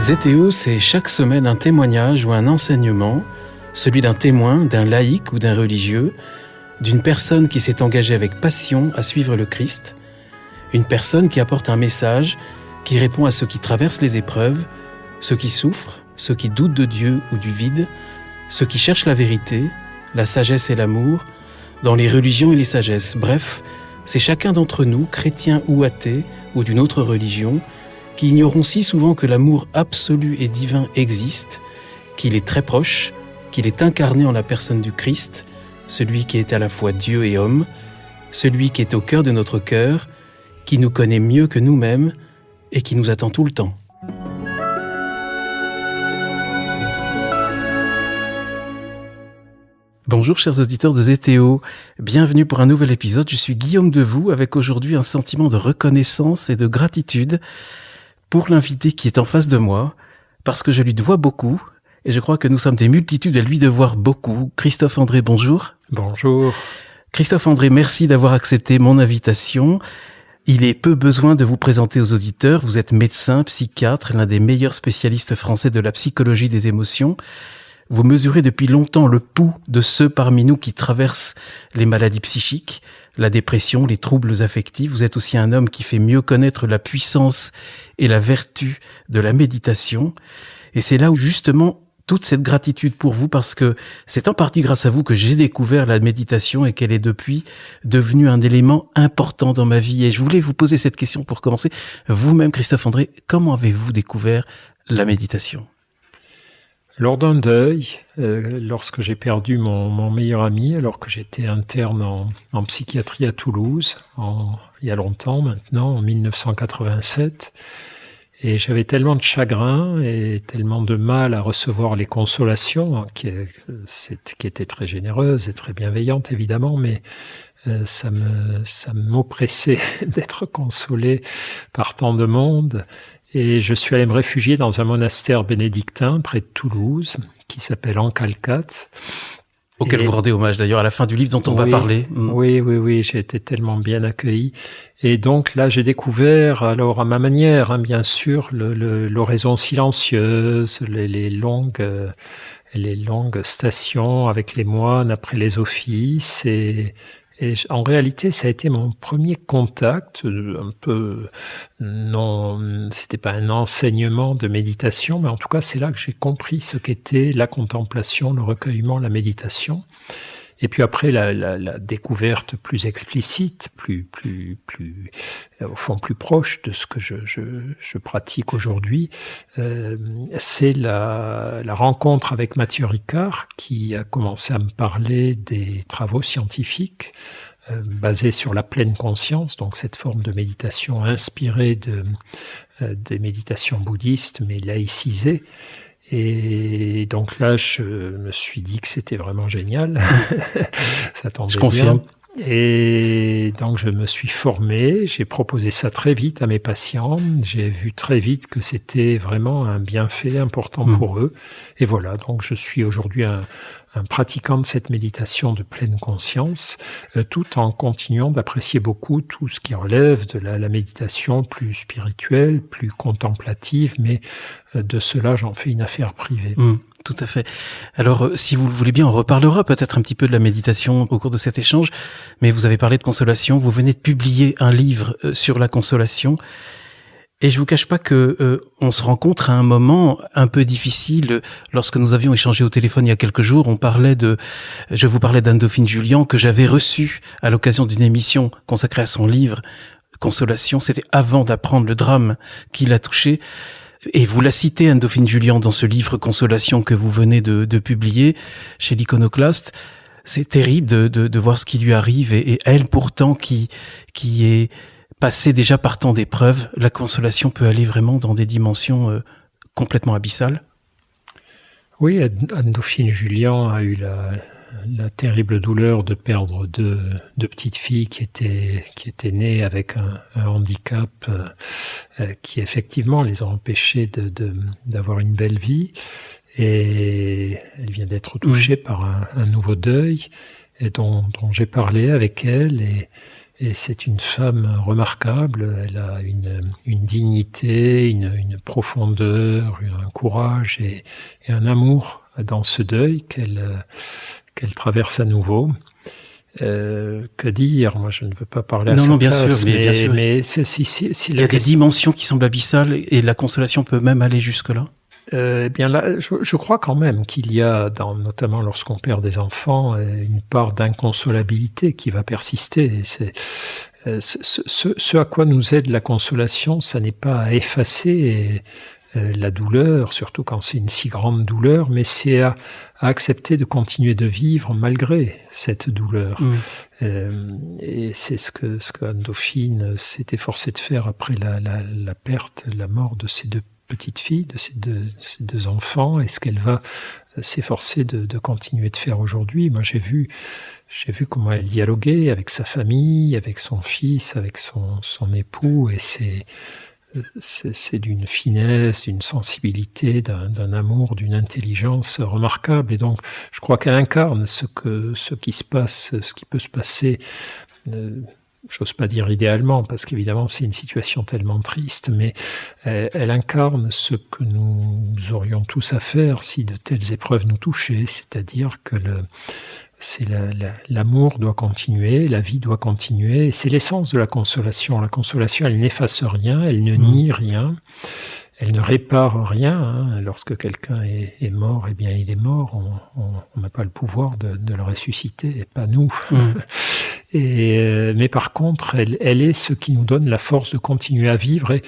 Zétéo, c'est chaque semaine un témoignage ou un enseignement, celui d'un témoin, d'un laïc ou d'un religieux, d'une personne qui s'est engagée avec passion à suivre le Christ, une personne qui apporte un message, qui répond à ceux qui traversent les épreuves, ceux qui souffrent, ceux qui doutent de Dieu ou du vide, ceux qui cherchent la vérité, la sagesse et l'amour, dans les religions et les sagesses. Bref, c'est chacun d'entre nous, chrétien ou athée, ou d'une autre religion, qui ignorons si souvent que l'amour absolu et divin existe, qu'il est très proche, qu'il est incarné en la personne du Christ, celui qui est à la fois Dieu et homme, celui qui est au cœur de notre cœur, qui nous connaît mieux que nous-mêmes et qui nous attend tout le temps. Bonjour chers auditeurs de Zétéo, bienvenue pour un nouvel épisode. Je suis Guillaume Devoux avec aujourd'hui un sentiment de reconnaissance et de gratitude pour l'invité qui est en face de moi, parce que je lui dois beaucoup, et je crois que nous sommes des multitudes à lui devoir beaucoup. Christophe André, bonjour. Bonjour. Christophe André, merci d'avoir accepté mon invitation. Il est peu besoin de vous présenter aux auditeurs. Vous êtes médecin, psychiatre, l'un des meilleurs spécialistes français de la psychologie des émotions. Vous mesurez depuis longtemps le pouls de ceux parmi nous qui traversent les maladies psychiques, la dépression, les troubles affectifs. Vous êtes aussi un homme qui fait mieux connaître la puissance et la vertu de la méditation. Et c'est là où justement toute cette gratitude pour vous, parce que c'est en partie grâce à vous que j'ai découvert la méditation et qu'elle est depuis devenue un élément important dans ma vie. Et je voulais vous poser cette question pour commencer. Vous-même, Christophe André, comment avez-vous découvert la méditation ? Lors d'un deuil, lorsque j'ai perdu mon meilleur ami, alors que j'étais interne en psychiatrie à Toulouse, il y a longtemps maintenant, en 1987, et j'avais tellement de chagrin et tellement de mal à recevoir les consolations, qui étaient très généreuses et très bienveillantes évidemment, mais ça m'oppressait d'être consolé par tant de monde. Et je suis allé me réfugier dans un monastère bénédictin près de Toulouse, qui s'appelle Encalcat. Auquel vous rendez hommage d'ailleurs à la fin du livre dont on va parler. Oui, j'ai été tellement bien accueilli. Et donc là, j'ai découvert, alors à ma manière, bien sûr, l'oraison silencieuse, les longues stations avec les moines après les offices. Et en réalité, ça a été mon premier contact, c'était pas un enseignement de méditation, mais en tout cas, c'est là que j'ai compris ce qu'était la contemplation, le recueillement, la méditation. Et puis après, la découverte plus explicite, au fond plus proche de ce que je pratique aujourd'hui, c'est la rencontre avec Mathieu Ricard, qui a commencé à me parler des travaux scientifiques basés sur la pleine conscience, donc cette forme de méditation inspirée des méditations bouddhistes, mais laïcisées. Et donc là, je me suis dit que c'était vraiment génial. Ça tombait je confirme. Bien. Et donc je me suis formé, j'ai proposé ça très vite à mes patients, j'ai vu très vite que c'était vraiment un bienfait important pour eux. Et voilà, donc je suis aujourd'hui un pratiquant de cette méditation de pleine conscience, tout en continuant d'apprécier beaucoup tout ce qui relève de la méditation plus spirituelle, plus contemplative, mais de cela j'en fais une affaire privée. Tout à fait. Alors, si vous le voulez bien, on reparlera peut-être un petit peu de la méditation au cours de cet échange, mais vous avez parlé de consolation, vous venez de publier un livre sur la consolation, et je vous cache pas que on se rencontre à un moment un peu difficile. Lorsque nous avions échangé au téléphone il y a quelques jours, je vous parlais d'Anne-Dauphine Jullian, que j'avais reçue à l'occasion d'une émission consacrée à son livre Consolation. C'était avant d'apprendre le drame qui l'a touché. Et vous la citez, Anne-Dauphine Jullian, dans ce livre Consolation que vous venez de publier chez l'Iconoclaste. C'est terrible de voir ce qui lui arrive, et elle pourtant qui est passée déjà par tant d'épreuves. La consolation peut aller vraiment dans des dimensions complètement abyssales. Oui, Anne-Dauphine Jullian a eu la terrible douleur de perdre deux petites filles qui étaient nées avec un handicap qui effectivement les a empêchées d'avoir une belle vie, et elle vient d'être touchée par un nouveau deuil, et dont j'ai parlé avec elle, Et c'est une femme remarquable. Elle a une dignité, une profondeur, un courage et un amour dans ce deuil qu'elle traverse à nouveau. Que dire? Moi, je ne veux pas parler à sa bien place, sûr, mais bien sûr. Mais Il y a des dimensions qui semblent abyssales et la consolation peut même aller jusque-là. Bien là, je crois quand même qu'il y a, notamment lorsqu'on perd des enfants, une part d'inconsolabilité qui va persister. Et c'est ce à quoi nous aide la consolation, ça n'est pas à effacer la douleur, surtout quand c'est une si grande douleur, mais c'est à accepter de continuer de vivre malgré cette douleur. Et c'est ce que Anne-Dauphine s'est efforcée de faire après la perte, la mort de ses deux petites filles, de ces deux enfants, et ce qu'elle va s'efforcer de continuer de faire aujourd'hui. Moi, j'ai vu comment elle dialoguait avec sa famille, avec son fils, avec son époux, et c'est d'une finesse, d'une sensibilité, d'un amour, d'une intelligence remarquable. Et donc, je crois qu'elle incarne ce qui se passe, ce qui peut se passer. J'ose pas dire idéalement, parce qu'évidemment c'est une situation tellement triste, mais elle incarne ce que nous aurions tous à faire si de telles épreuves nous touchaient, c'est-à-dire que l'amour doit continuer, la vie doit continuer, et c'est l'essence de la consolation. La consolation, elle n'efface rien, elle ne nie rien, elle ne répare rien. Lorsque quelqu'un est mort, eh bien il est mort, on n'a pas le pouvoir de le ressusciter, et pas nous. Mais par contre, elle est ce qui nous donne la force de continuer à vivre et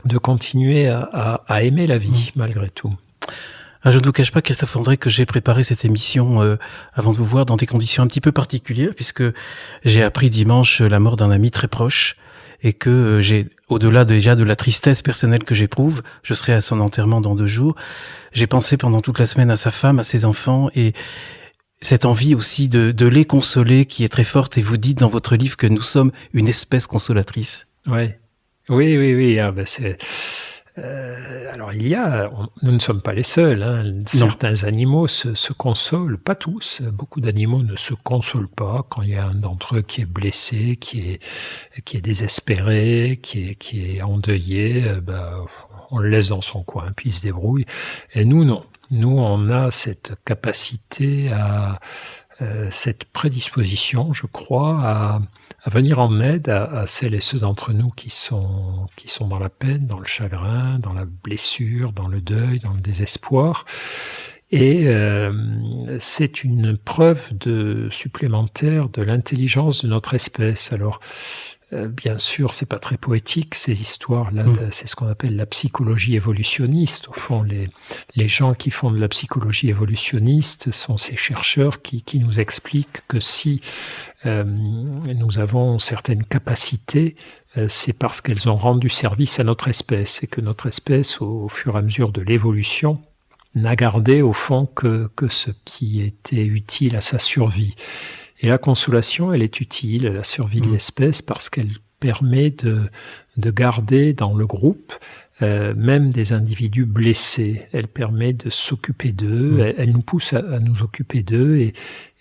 de continuer à aimer la vie, malgré tout. Je ne vous cache pas, Christophe André, que j'ai préparé cette émission avant de vous voir dans des conditions un petit peu particulières, puisque j'ai appris dimanche la mort d'un ami très proche, et que au-delà déjà de la tristesse personnelle que j'éprouve, je serai à son enterrement dans 2 jours, j'ai pensé pendant toute la semaine à sa femme, à ses enfants, et cette envie aussi de les consoler qui est très forte, et vous dites dans votre livre que nous sommes une espèce consolatrice. Ouais. Oui. C'est... alors nous ne sommes pas les seuls. Certains animaux se consolent, pas tous. Beaucoup d'animaux ne se consolent pas quand il y a un d'entre eux qui est blessé, qui est désespéré, qui est endeuillé. On le laisse dans son coin, puis il se débrouille. Et nous, non. Nous, on a cette capacité cette prédisposition, je crois, à venir en aide à celles et ceux d'entre nous qui sont dans la peine, dans le chagrin, dans la blessure, dans le deuil, dans le désespoir. Et c'est une preuve supplémentaire de l'intelligence de notre espèce. Alors, bien sûr, c'est pas très poétique, ces histoires-là. C'est ce qu'on appelle la psychologie évolutionniste. Au fond, les gens qui font de la psychologie évolutionniste sont ces chercheurs qui nous expliquent que si nous avons certaines capacités, c'est parce qu'elles ont rendu service à notre espèce, et que notre espèce, au fur et à mesure de l'évolution, n'a gardé au fond que ce qui était utile à sa survie. Et la consolation, elle est utile à la survie de l'espèce parce qu'elle permet de garder dans le groupe même des individus blessés. Elle permet de s'occuper d'eux, elle nous pousse à nous occuper d'eux et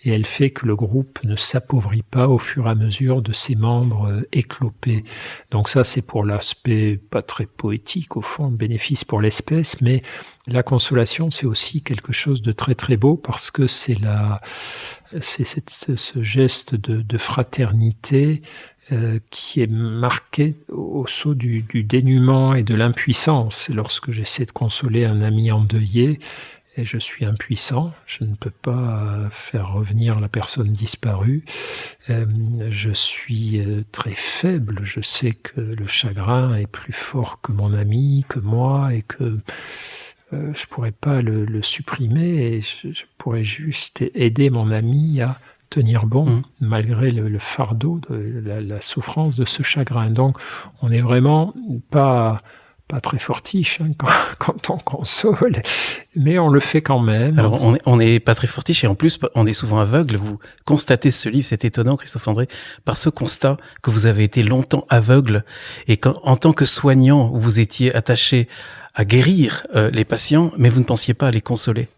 elle fait que le groupe ne s'appauvrit pas au fur et à mesure de ses membres éclopés. Donc ça, c'est pour l'aspect pas très poétique, au fond, le bénéfice pour l'espèce, mais la consolation, c'est aussi quelque chose de très très beau parce que c'est ce geste de fraternité qui est marqué au sceau du dénuement et de l'impuissance. Lorsque j'essaie de consoler un ami endeuillé, et je suis impuissant, je ne peux pas faire revenir la personne disparue, je suis très faible, je sais que le chagrin est plus fort que mon ami, que moi, et que je pourrais pas le supprimer, et je pourrais juste aider mon ami à tenir bon, malgré le fardeau, la souffrance de ce chagrin. Donc, on n'est vraiment pas très fortiche quand on console, mais on le fait quand même. Alors, on n'est pas très fortiche, et en plus, on est souvent aveugle. Vous constatez ce livre, c'est étonnant, Christophe André, par ce constat que vous avez été longtemps aveugle, et qu'en tant que soignant, vous étiez attaché à guérir les patients, mais vous ne pensiez pas à les consoler.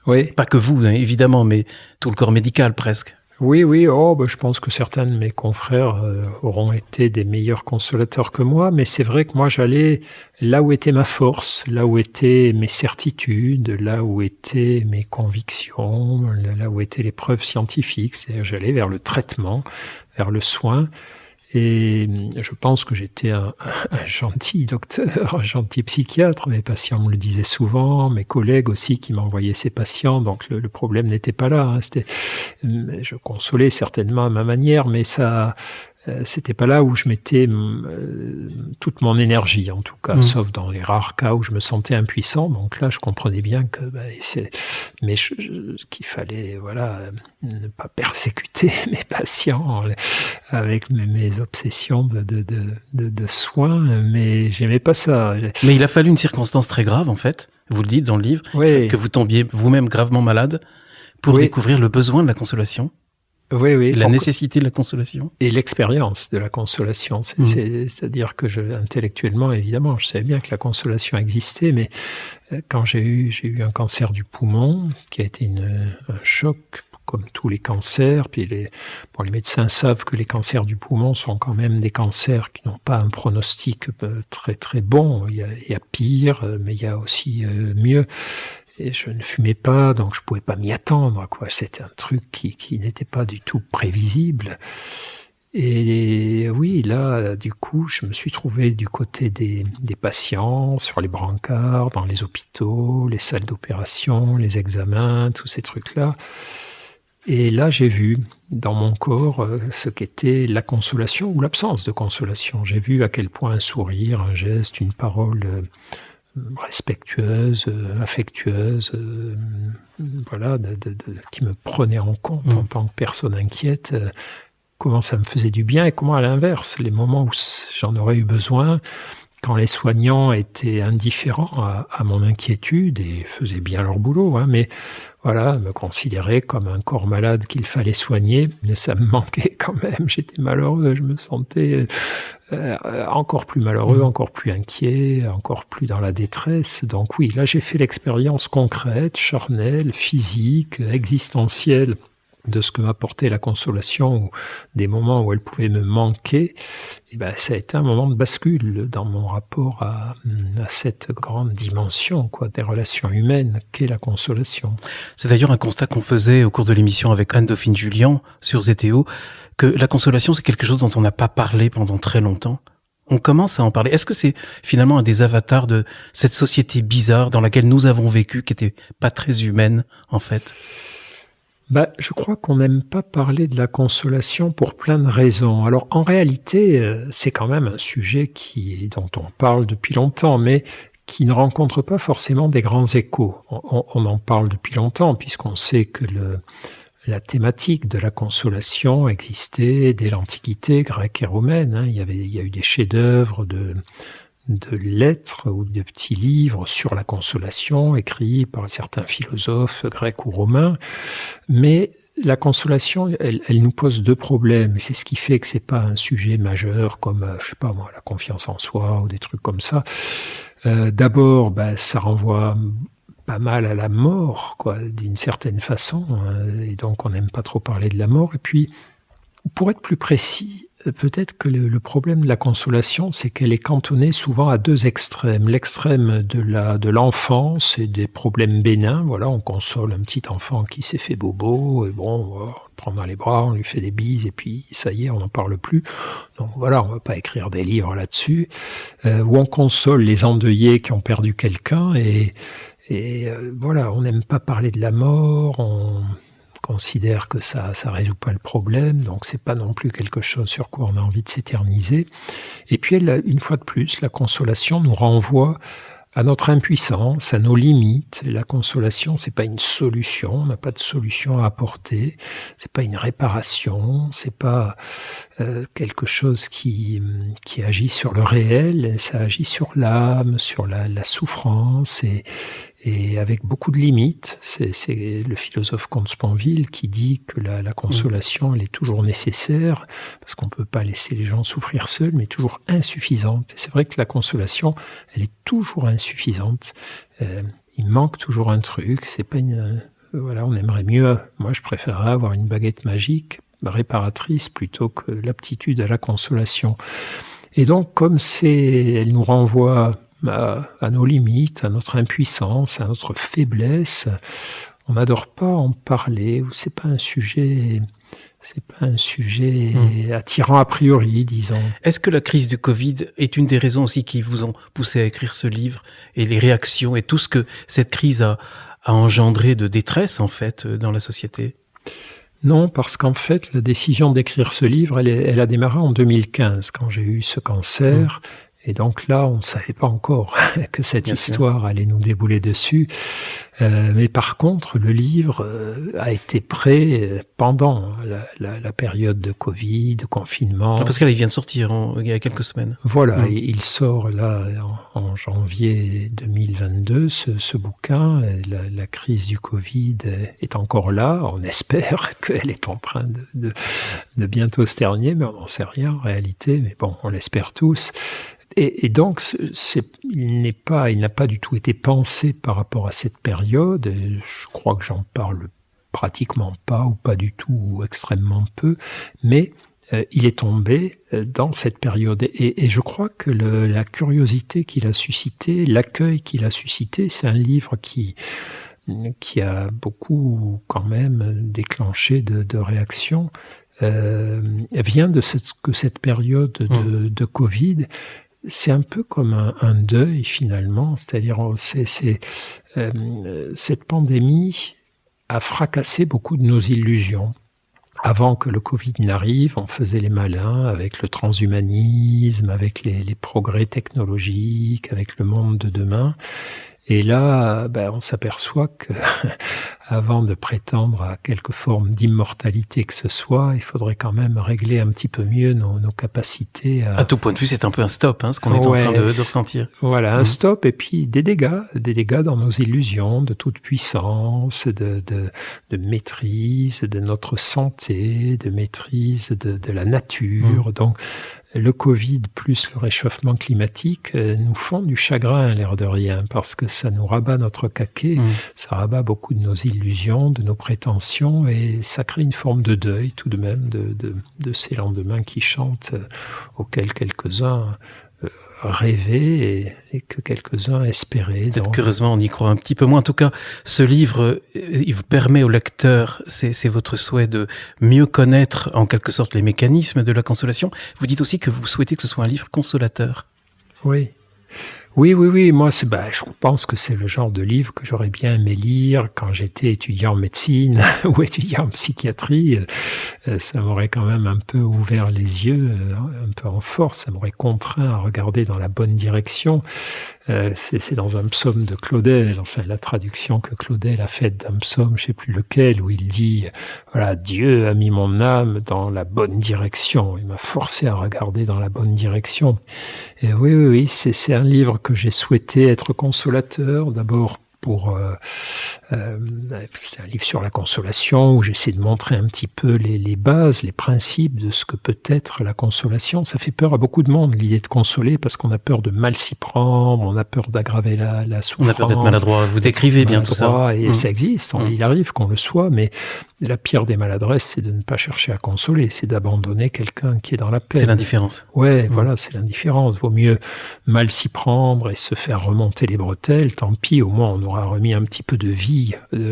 Oui. Pas que vous, évidemment, mais tout le corps médical presque. Oui, oui, oh, bah, je pense que certains de mes confrères auront été des meilleurs consolateurs que moi, mais c'est vrai que moi j'allais là où était ma force, là où étaient mes certitudes, là où étaient mes convictions, là où étaient les preuves scientifiques, c'est-à-dire j'allais vers le traitement, vers le soin. Et je pense que j'étais un gentil docteur, un gentil psychiatre. Mes patients me le disaient souvent, mes collègues aussi qui m'envoyaient ces patients. Donc le problème n'était pas là, hein. Je consolais certainement à ma manière, mais ça, c'était pas là où je mettais toute mon énergie, en tout cas, sauf dans les rares cas où je me sentais impuissant. Donc là, je comprenais bien que, qu'il fallait, voilà, ne pas persécuter mes patients avec mes obsessions de soins, mais j'aimais pas ça. Mais il a fallu une circonstance très grave, en fait, vous le dites dans le livre, Oui. que vous tombiez vous-même gravement malade pour découvrir le besoin de la consolation. Oui, oui. Et la nécessité de la consolation. Et l'expérience de la consolation. C'est-à-dire que intellectuellement, évidemment, je savais bien que la consolation existait, mais quand j'ai eu un cancer du poumon, qui a été un choc, comme tous les cancers, puis les médecins savent que les cancers du poumon sont quand même des cancers qui n'ont pas un pronostic très très bon. Il y a pire, mais il y a aussi mieux. Et je ne fumais pas, donc je pouvais pas m'y attendre, quoi. C'était un truc qui n'était pas du tout prévisible. Et oui, là, du coup, je me suis trouvé du côté des patients, sur les brancards, dans les hôpitaux, les salles d'opération, les examens, tous ces trucs-là. Et là, j'ai vu dans mon corps ce qu'était la consolation ou l'absence de consolation. J'ai vu à quel point un sourire, un geste, une parole respectueuse, affectueuse, voilà, qui me prenait en compte en tant que personne inquiète, comment ça me faisait du bien et comment à l'inverse, les moments où j'en aurais eu besoin, quand les soignants étaient indifférents à mon inquiétude et faisaient bien leur boulot, hein, mais voilà, me considéraient comme un corps malade qu'il fallait soigner, mais ça me manquait quand même, j'étais malheureux, je me sentais encore plus malheureux, encore plus inquiet, encore plus dans la détresse. Donc oui, là j'ai fait l'expérience concrète, charnelle, physique, existentielle de ce que m'apportait la consolation, ou des moments où elle pouvait me manquer. Et ben, ça a été un moment de bascule dans mon rapport à cette grande dimension, quoi, des relations humaines qu'est la consolation. C'est d'ailleurs un constat qu'on faisait au cours de l'émission avec Anne-Dauphine Julien sur Zétéo, que la consolation, c'est quelque chose dont on n'a pas parlé pendant très longtemps. On commence à en parler. Est-ce que c'est finalement un des avatars de cette société bizarre dans laquelle nous avons vécu, qui était pas très humaine, en fait ? Je crois qu'on n'aime pas parler de la consolation pour plein de raisons. Alors, en réalité, c'est quand même un sujet dont on parle depuis longtemps, mais qui ne rencontre pas forcément des grands échos. On en parle depuis longtemps, puisqu'on sait que la thématique de la consolation existait dès l'Antiquité grecque et romaine, hein. Il y a eu des chefs-d'œuvre de lettres ou de petits livres sur la consolation écrits par certains philosophes grecs ou romains. Mais la consolation, elle nous pose deux problèmes. Et c'est ce qui fait que c'est pas un sujet majeur comme, je sais pas moi, la confiance en soi ou des trucs comme ça. D'abord, ça renvoie pas mal à la mort, quoi, d'une certaine façon. Et donc, on n'aime pas trop parler de la mort. Et puis, pour être plus précis, peut-être que le problème de la consolation, c'est qu'elle est cantonnée souvent à deux extrêmes. L'extrême de l'enfance et des problèmes bénins. Voilà, on console un petit enfant qui s'est fait bobo, et bon, on le prend dans les bras, on lui fait des bises, et puis ça y est, on n'en parle plus. Donc voilà, on va pas écrire des livres là-dessus. Où on console les endeuillés qui ont perdu quelqu'un, et voilà, on n'aime pas parler de la mort, on considère que ça résout pas le problème, donc c'est pas non plus quelque chose sur quoi on a envie de s'éterniser. Et puis, une fois de plus, la consolation nous renvoie à notre impuissance, à nos limites. La consolation, c'est pas une solution, on n'a pas de solution à apporter, c'est pas une réparation, c'est pas quelque chose qui agit sur le réel, ça agit sur l'âme, sur la souffrance, et avec beaucoup de limites. C'est le philosophe Comte Sponville qui dit que la consolation, elle est toujours nécessaire, parce qu'on ne peut pas laisser les gens souffrir seuls, mais toujours insuffisante. Et c'est vrai que la consolation, elle est toujours insuffisante. Il manque toujours un truc. C'est pas voilà, on aimerait mieux. Moi, je préférerais avoir une baguette magique réparatrice plutôt que l'aptitude à la consolation. Et donc, comme elle nous renvoie à nos limites, à notre impuissance, à notre faiblesse, on n'adore pas en parler, ou c'est pas un sujet attirant a priori, disons. Est-ce que la crise du Covid est une des raisons aussi qui vous ont poussé à écrire ce livre, et les réactions et tout ce que cette crise a engendré de détresse en fait dans la société? Non, parce qu'en fait, la décision d'écrire ce livre, elle a démarré en 2015, quand j'ai eu ce cancer. Et donc là, on ne savait pas encore que cette histoire allait nous débouler dessus. Mais par contre, le livre a été prêt pendant la période de Covid, de confinement. Parce qu'elle vient de sortir il y a quelques semaines. Voilà, il sort là en janvier 2022, ce bouquin. La crise du Covid est encore là. On espère qu'elle est en train de bientôt se terminer, mais on n'en sait rien en réalité. Mais bon, on l'espère tous. Et donc, il n'a pas du tout été pensé par rapport à cette période. Et je crois que j'en parle pratiquement pas, ou pas du tout, ou extrêmement peu. Mais il est tombé dans cette période. Et je crois que la curiosité qu'il a suscité, l'accueil qu'il a suscité, c'est un livre qui a beaucoup quand même déclenché de réactions. Vient de cette période de Covid. C'est un peu comme un deuil finalement, c'est-à-dire cette pandémie a fracassé beaucoup de nos illusions. Avant que le Covid n'arrive, on faisait les malins avec le transhumanisme, avec les progrès technologiques, avec le monde de demain. Et là, on s'aperçoit que avant de prétendre à quelque forme d'immortalité que ce soit, il faudrait quand même régler un petit peu mieux nos capacités. À tout point de vue, c'est un peu un stop, ce qu'on est en train de ressentir. Voilà, un stop et puis des dégâts dans nos illusions de toute puissance, de maîtrise de notre santé, de maîtrise de la nature. Donc, le Covid plus le réchauffement climatique nous font du chagrin, l'air de rien, parce que ça nous rabat notre caquet, ça rabat beaucoup de nos illusions, de nos prétentions, et ça crée une forme de deuil tout de même de ces lendemains qui chantent, auxquels quelques-uns rêvaient et que quelques-uns espéraient. Peut-être qu'heureusement on y croit un petit peu moins. En tout cas, ce livre, il vous permet au lecteur, c'est votre souhait de mieux connaître en quelque sorte les mécanismes de la consolation. Vous dites aussi que vous souhaitez que ce soit un livre consolateur. Oui. Moi, je pense que c'est le genre de livre que j'aurais bien aimé lire quand j'étais étudiant en médecine ou étudiant en psychiatrie. Ça m'aurait quand même un peu ouvert les yeux, un peu en force. Ça m'aurait contraint à regarder dans la bonne direction. C'est dans un psaume de Claudel, enfin la traduction que Claudel a faite d'un psaume, je sais plus lequel, où il dit voilà, Dieu a mis mon âme dans la bonne direction. Il m'a forcé à regarder dans la bonne direction. Et oui, c'est un livre que j'ai souhaité être consolateur, d'abord c'est un livre sur la consolation où j'essaie de montrer un petit peu les bases, les principes de ce que peut être la consolation. Ça fait peur à beaucoup de monde, l'idée de consoler, parce qu'on a peur de mal s'y prendre, on a peur d'aggraver la souffrance. On a peur d'être maladroit. Vous décrivez bien tout ça. Et ça existe, il arrive qu'on le soit, mais la pire des maladresses, c'est de ne pas chercher à consoler, c'est d'abandonner quelqu'un qui est dans la peine. C'est l'indifférence. Voilà, c'est l'indifférence. Vaut mieux mal s'y prendre et se faire remonter les bretelles, tant pis, au moins on aura remis un petit peu de vie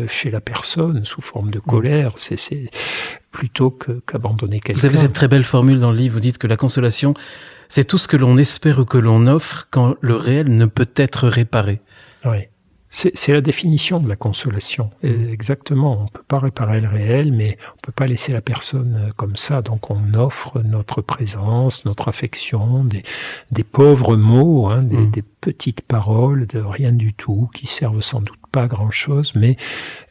chez la personne sous forme de colère, c'est plutôt qu'abandonner quelqu'un. Vous avez cette très belle formule dans le livre, vous dites que la consolation, c'est tout ce que l'on espère ou que l'on offre quand le réel ne peut être réparé. Oui. C'est la définition de la consolation. Exactement. On ne peut pas réparer le réel, mais on ne peut pas laisser la personne comme ça. Donc on offre notre présence, notre affection, des pauvres mots, des petites paroles de rien du tout, qui servent sans doute pas à grand-chose, mais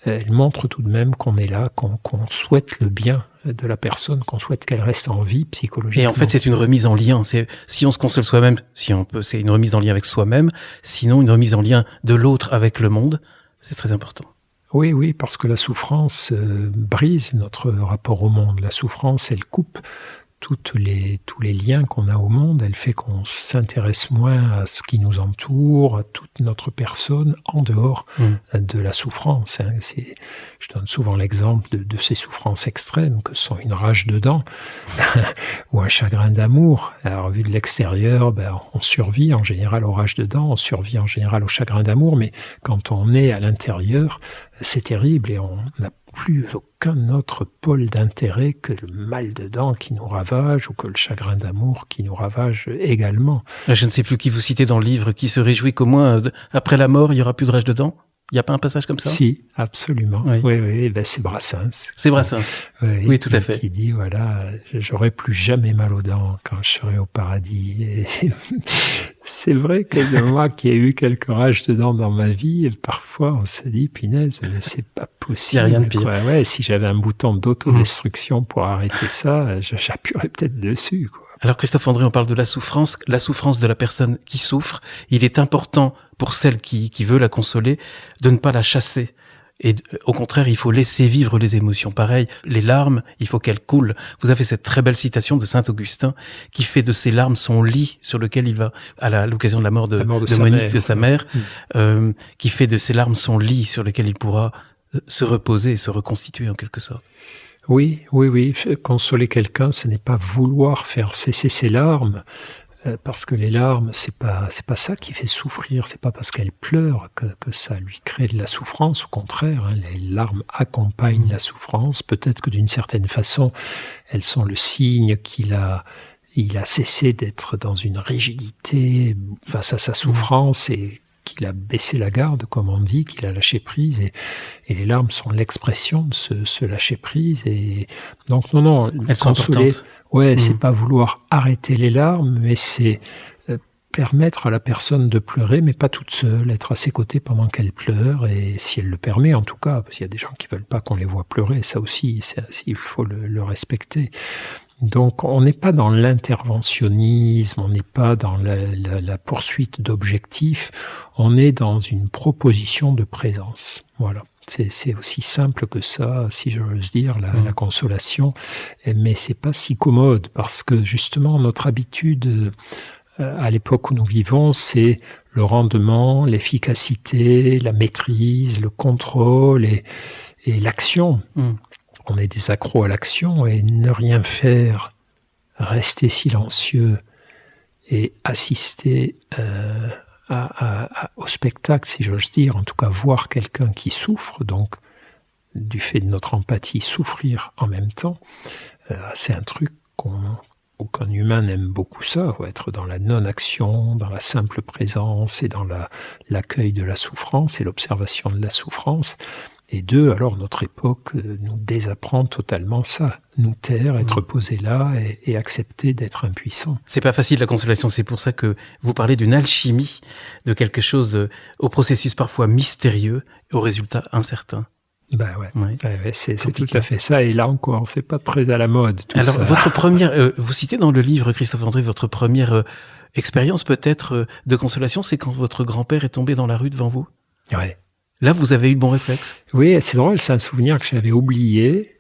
elles montrent tout de même qu'on est là, qu'on souhaite le bien de la personne, qu'on souhaite qu'elle reste en vie psychologiquement. Et en fait, c'est une remise en lien. Si on se console soi-même, c'est une remise en lien avec soi-même. Sinon, une remise en lien de l'autre avec le monde. C'est très important. Oui, parce que la souffrance brise notre rapport au monde. La souffrance, elle coupe tous les liens qu'on a au monde, elle fait qu'on s'intéresse moins à ce qui nous entoure, à toute notre personne, en dehors de la souffrance. Hein. Je donne souvent l'exemple de ces souffrances extrêmes, que sont une rage de dents ou un chagrin d'amour. Alors, vu de l'extérieur, on survit en général aux rages de dents, on survit en général au chagrin d'amour, mais quand on est à l'intérieur, c'est terrible et on n'a plus aucun autre pôle d'intérêt que le mal de dents qui nous ravage ou que le chagrin d'amour qui nous ravage également. Je ne sais plus qui vous citez dans le livre, qui se réjouit qu'au moins après la mort, il n'y aura plus de rage de dents. Il n'y a pas un passage comme ça? Si, absolument. Oui, c'est Brassens. C'est Brassens. Oui, tout à fait. Qui dit, voilà, j'aurai plus jamais mal aux dents quand je serai au paradis. Et c'est vrai que moi qui ai eu quelques rages de dents dans ma vie, parfois on se dit, punaise, mais c'est pas possible. Il n'y a rien de pire. Ouais, si j'avais un bouton d'autodestruction pour arrêter ça, j'appuierais peut-être dessus, quoi. Alors Christophe André, on parle de la souffrance de la personne qui souffre. Il est important pour celle qui veut la consoler de ne pas la chasser. Et au contraire, il faut laisser vivre les émotions. Pareil, les larmes, il faut qu'elles coulent. Vous avez cette très belle citation de Saint-Augustin qui fait de ses larmes son lit sur lequel il va, à l'occasion de la mort de Monique, de sa mère, qui fait de ses larmes son lit sur lequel il pourra se reposer et se reconstituer en quelque sorte. Oui. Consoler quelqu'un, ce n'est pas vouloir faire cesser ses larmes, parce que les larmes, c'est pas ça qui fait souffrir. C'est pas parce qu'elle pleure que ça lui crée de la souffrance. Au contraire, hein, les larmes accompagnent la souffrance. Peut-être que d'une certaine façon, elles sont le signe il a cessé d'être dans une rigidité face à sa souffrance et qu'il a baissé la garde, comme on dit, qu'il a lâché prise, et les larmes sont l'expression de ce lâcher prise. Et donc non, elles sont importantes. C'est pas vouloir arrêter les larmes, mais c'est permettre à la personne de pleurer, mais pas toute seule, être à ses côtés pendant qu'elle pleure, et si elle le permet en tout cas, parce qu'il y a des gens qui veulent pas qu'on les voit pleurer, ça aussi, il faut le respecter. Donc on n'est pas dans l'interventionnisme, on n'est pas dans la poursuite d'objectifs, on est dans une proposition de présence. Voilà, c'est aussi simple que ça, si j'ose dire, la consolation, mais c'est pas si commode, parce que justement notre habitude à l'époque où nous vivons, c'est le rendement, l'efficacité, la maîtrise, le contrôle et l'action. On est des accros à l'action, et ne rien faire, rester silencieux et assister au spectacle, si j'ose dire, en tout cas voir quelqu'un qui souffre, donc du fait de notre empathie, souffrir en même temps, c'est un truc qu'aucun humain n'aime beaucoup ça, être dans la non-action, dans la simple présence et dans l'accueil de la souffrance et l'observation de la souffrance. Et alors notre époque nous désapprend totalement ça, nous taire, être posé là et accepter d'être impuissant. C'est pas facile la consolation, c'est pour ça que vous parlez d'une alchimie, de quelque chose au processus parfois mystérieux, au résultat incertain. C'est tout à fait ça, et là encore, c'est pas très à la mode tout ça. Alors votre première, vous citez dans le livre, Christophe André, votre première expérience peut-être de consolation, c'est quand votre grand-père est tombé dans la rue devant vous. Ouais. Là, vous avez eu le bon réflexe. Oui, c'est drôle, c'est un souvenir que j'avais oublié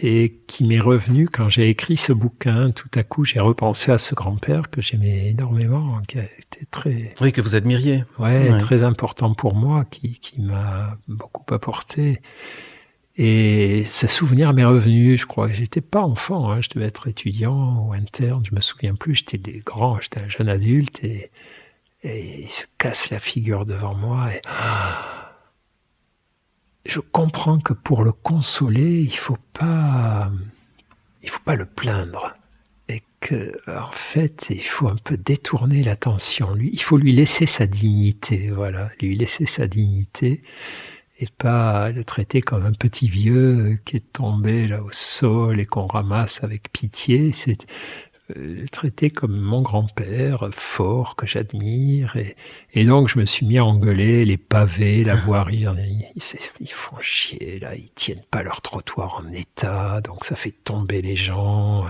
et qui m'est revenu quand j'ai écrit ce bouquin. Tout à coup, j'ai repensé à ce grand-père que j'aimais énormément, qui a été très... Oui, que vous admiriez. Ouais. Très important pour moi, qui m'a beaucoup apporté. Et ce souvenir m'est revenu, je crois que j'étais pas enfant, hein, je devais être étudiant ou interne, je me souviens plus, j'étais un jeune adulte et il se casse la figure devant moi et... Je comprends que pour le consoler, il faut pas le plaindre, et que en fait, il faut un peu détourner l'attention. Il faut lui laisser sa dignité, lui laisser sa dignité, et pas le traiter comme un petit vieux qui est tombé là au sol et qu'on ramasse avec pitié. C'est le traiter comme mon grand-père, fort, que j'admire. Et donc, je me suis mis à engueuler les pavés, la voirie. Ils font chier, là. Ils tiennent pas leur trottoir en état. Donc, ça fait tomber les gens.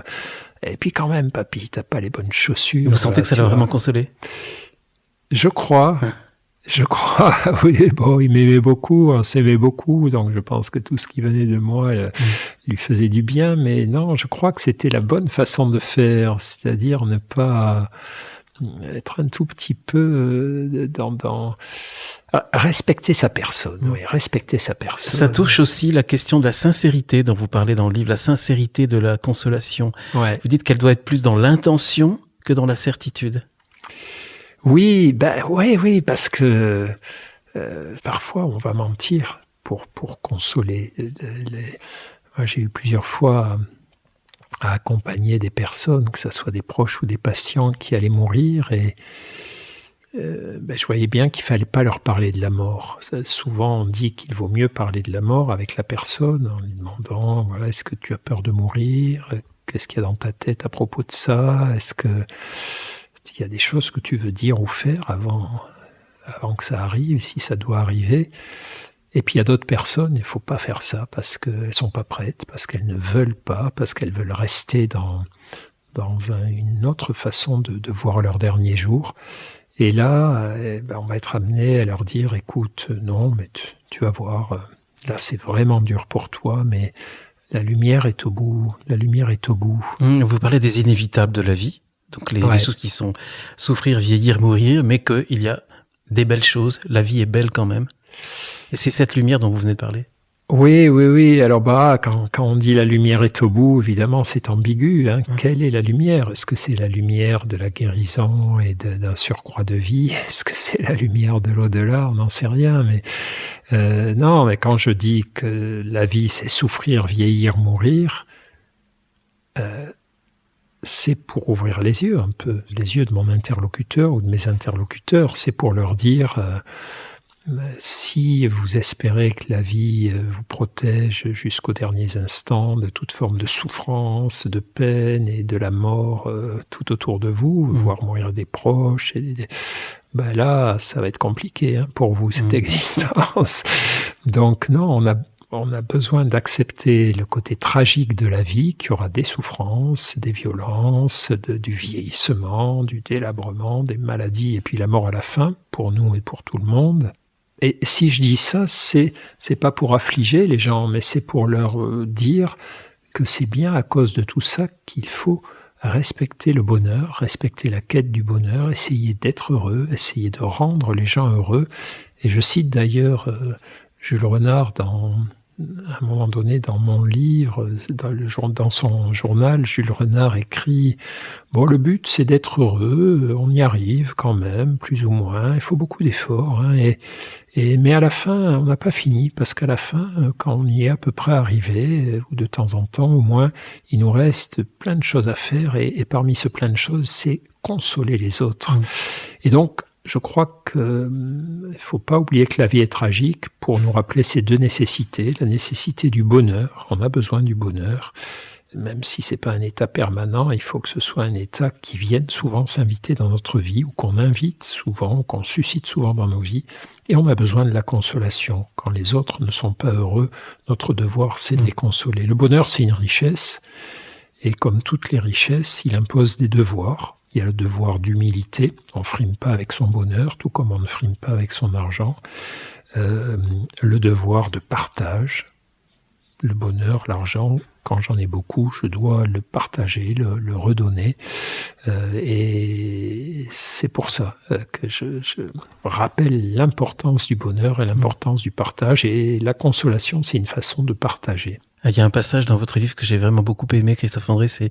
Et puis, quand même, papy, t'as pas les bonnes chaussures. Vous sentez que ça l'a vraiment consolé ? Je crois. Je crois, oui, bon, il m'aimait beaucoup, on s'aimait beaucoup, donc je pense que tout ce qui venait de moi lui faisait du bien, mais non, je crois que c'était la bonne façon de faire, c'est-à-dire ne pas être un tout petit peu respecter sa personne, oui, respecter sa personne. Ça touche aussi la question de la sincérité dont vous parlez dans le livre, la sincérité de la consolation. Ouais. Vous dites qu'elle doit être plus dans l'intention que dans la certitude. Oui, oui, parce que parfois on va mentir pour consoler. Moi, j'ai eu plusieurs fois à accompagner des personnes, que ce soit des proches ou des patients qui allaient mourir, et je voyais bien qu'il fallait pas leur parler de la mort. Souvent on dit qu'il vaut mieux parler de la mort avec la personne en lui demandant, voilà, est-ce que tu as peur de mourir ? Qu'est-ce qu'il y a dans ta tête à propos de ça ? Est-ce que il y a des choses que tu veux dire ou faire avant que ça arrive, si ça doit arriver. Et puis il y a d'autres personnes, il ne faut pas faire ça parce qu'elles ne sont pas prêtes, parce qu'elles ne veulent pas, parce qu'elles veulent rester dans une autre façon de voir leurs derniers jours. Et là, on va être amené à leur dire, écoute, non, mais tu vas voir, là c'est vraiment dur pour toi, mais la lumière est au bout, la lumière est au bout. Vous parlez des inévitables de la vie. Donc les choses qui sont souffrir, vieillir, mourir, mais qu'il y a des belles choses, la vie est belle quand même. Et c'est cette lumière dont vous venez de parler. Oui. Alors quand on dit la lumière est au bout, évidemment c'est ambigu. Quelle est la lumière ? Est-ce que c'est la lumière de la guérison et d'un surcroît de vie ? Est-ce que c'est la lumière de l'au-delà ? On n'en sait rien. Mais non, mais quand je dis que la vie c'est souffrir, vieillir, mourir, c'est pour ouvrir les yeux un peu, les yeux de mon interlocuteur ou de mes interlocuteurs. C'est pour leur dire, si vous espérez que la vie vous protège jusqu'aux derniers instants de toute forme de souffrance, de peine et de la mort tout autour de vous, voire mourir des proches, là, ça va être compliqué pour vous, cette existence. Donc non, on a besoin d'accepter le côté tragique de la vie, qui aura des souffrances, des violences, du vieillissement, du délabrement, des maladies, et puis la mort à la fin, pour nous et pour tout le monde. Et si je dis ça, c'est pas pour affliger les gens, mais c'est pour leur dire que c'est bien à cause de tout ça qu'il faut respecter le bonheur, respecter la quête du bonheur, essayer d'être heureux, essayer de rendre les gens heureux. Et je cite d'ailleurs Jules Renard à un moment donné, dans mon livre, dans son journal, Jules Renard écrit « Bon, le but, c'est d'être heureux, on y arrive quand même, plus ou moins, il faut beaucoup d'efforts. Mais à la fin, on n'a pas fini, parce qu'à la fin, quand on y est à peu près arrivé, ou de temps en temps au moins, il nous reste plein de choses à faire, et parmi ce plein de choses, c'est consoler les autres. » Et donc, je crois qu'il ne faut pas oublier que la vie est tragique pour nous rappeler ces deux nécessités. La nécessité du bonheur, on a besoin du bonheur, même si ce n'est pas un état permanent, il faut que ce soit un état qui vienne souvent s'inviter dans notre vie, ou qu'on invite souvent, ou qu'on suscite souvent dans nos vies. Et on a besoin de la consolation. Quand les autres ne sont pas heureux, notre devoir, c'est de les consoler. Le bonheur, c'est une richesse, et comme toutes les richesses, il impose des devoirs. Il y a le devoir d'humilité, on ne frime pas avec son bonheur, tout comme on ne frime pas avec son argent. Le devoir de partage, le bonheur, l'argent, quand j'en ai beaucoup, je dois le partager, le redonner. Et c'est pour ça que je rappelle l'importance du bonheur et l'importance du partage. Et la consolation, c'est une façon de partager. Il y a un passage dans votre livre que j'ai vraiment beaucoup aimé, Christophe André, c'est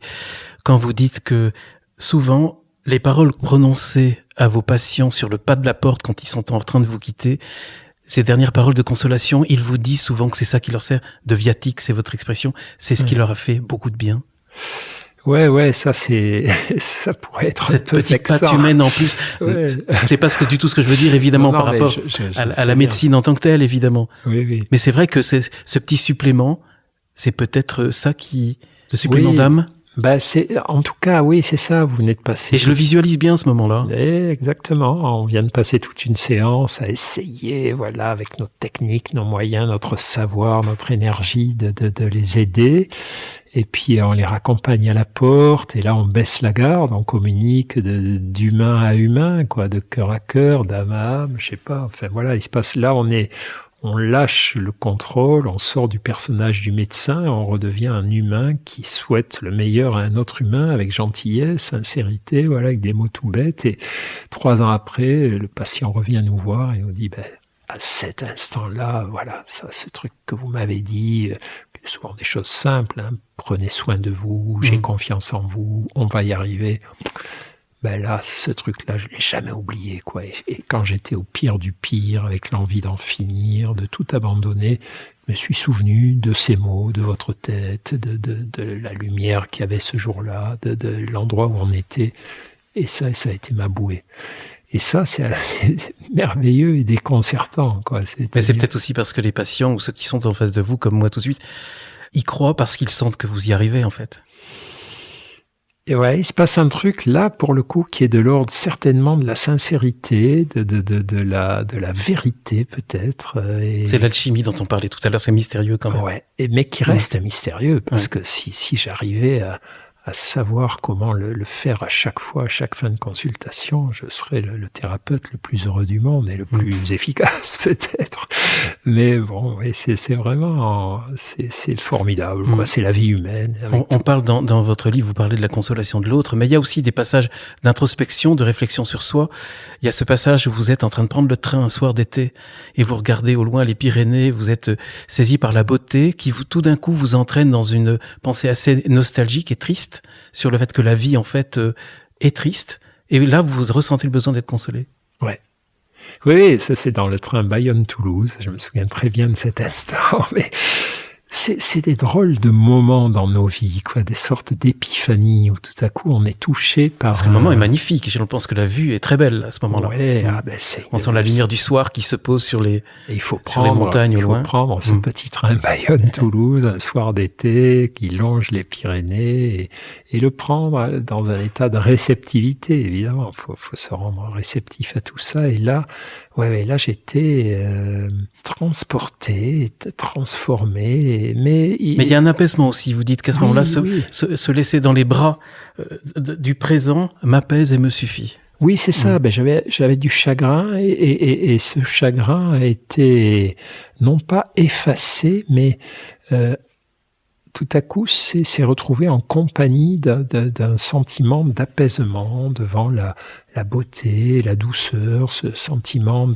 quand vous dites que souvent, les paroles prononcées à vos patients sur le pas de la porte quand ils sont en train de vous quitter, ces dernières paroles de consolation, ils vous disent souvent que c'est ça qui leur sert de viatique, c'est votre expression, c'est ce qui leur a fait beaucoup de bien. Ouais, ça pourrait être cette petite patte humaine en plus. Ouais. C'est pas du tout ce que je veux dire, évidemment, par rapport à la médecine en tant que telle, évidemment. Oui. Mais c'est vrai que ce petit supplément, c'est peut-être ça le supplément d'âme. En tout cas, oui, c'est ça, vous venez de passer. Et je le visualise bien, ce moment-là. Exactement, on vient de passer toute une séance à essayer, avec nos techniques, nos moyens, notre savoir, notre énergie, de les aider. Et puis on les raccompagne à la porte, et là on baisse la garde, on communique d'humain à humain, quoi, de cœur à cœur, d'âme à âme, je sais pas. Enfin voilà, il se passe là, on lâche le contrôle, on sort du personnage du médecin, on redevient un humain qui souhaite le meilleur à un autre humain avec gentillesse, sincérité, voilà, avec des mots tout bêtes. Et 3 ans après, le patient revient nous voir et nous dit, à cet instant-là, voilà, ça, ce truc que vous m'avez dit, souvent des choses simples, hein, prenez soin de vous, j'ai confiance en vous, on va y arriver. Là, ce truc-là, je l'ai jamais oublié, quoi. Et quand j'étais au pire du pire, avec l'envie d'en finir, de tout abandonner, je me suis souvenu de ces mots, de votre tête, de la lumière qu'il y avait ce jour-là, de l'endroit où on était. Et ça a été ma bouée. Et ça, c'est merveilleux et déconcertant, quoi. Mais c'est peut-être aussi parce que les patients ou ceux qui sont en face de vous, comme moi tout de suite, ils croient parce qu'ils sentent que vous y arrivez, en fait. Et ouais, il se passe un truc là, pour le coup, qui est de l'ordre certainement de la sincérité, de la vérité peut-être. C'est l'alchimie dont on parlait tout à l'heure, c'est mystérieux quand même. Ouais, mais qui reste mystérieux, parce que si j'arrivais à savoir comment le faire à chaque fois, à chaque fin de consultation, je serais le thérapeute le plus heureux du monde et le plus efficace peut-être. Mais bon, oui, c'est vraiment, c'est formidable, quoi. C'est la vie humaine. On parle dans votre livre, vous parlez de la consolation de l'autre, mais il y a aussi des passages d'introspection, de réflexion sur soi. Il y a ce passage où vous êtes en train de prendre le train un soir d'été et vous regardez au loin les Pyrénées, vous êtes saisi par la beauté qui tout d'un coup vous entraîne dans une pensée assez nostalgique et triste sur le fait que la vie, en fait, est triste. Et là, vous ressentez le besoin d'être consolé. Ouais. Oui, ça c'est dans le train Bayonne-Toulouse. Je me souviens très bien de cet instant. Mais c'est des drôles de moments dans nos vies, quoi, des sortes d'épiphanies où tout à coup on est touché par... Parce que le moment est magnifique. Je pense que la vue est très belle à ce moment-là. Ouais, on sent la lumière du soir qui se pose sur les montagnes au loin. Il faut prendre ce petit train Bayonne-Toulouse un soir d'été qui longe les Pyrénées et le prendre dans un état de réceptivité, évidemment. Faut se rendre réceptif à tout ça. Et là, là j'étais transporté, transformé. Mais il y a un apaisement aussi. Vous dites qu'à ce moment-là, se laisser dans les bras du présent m'apaise et me suffit. Oui, c'est ça. J'avais du chagrin et ce chagrin a été non pas effacé, mais tout à coup, c'est retrouvé en compagnie d'un sentiment d'apaisement devant la beauté, la douceur, ce sentiment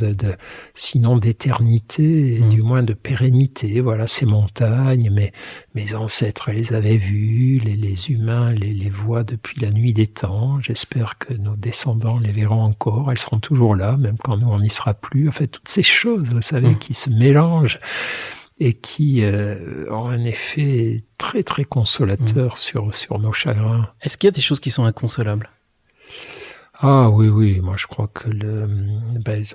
sinon d'éternité, du moins de pérennité. Voilà, ces montagnes, mes ancêtres les avaient vues, les humains les voient depuis la nuit des temps. J'espère que nos descendants les verront encore. Elles seront toujours là, même quand nous, on n'y sera plus. En fait, toutes ces choses, vous savez, qui se mélangent et qui ont un effet très très consolateur sur nos chagrins. Est-ce qu'il y a des choses qui sont inconsolables ? Ah oui, moi je crois que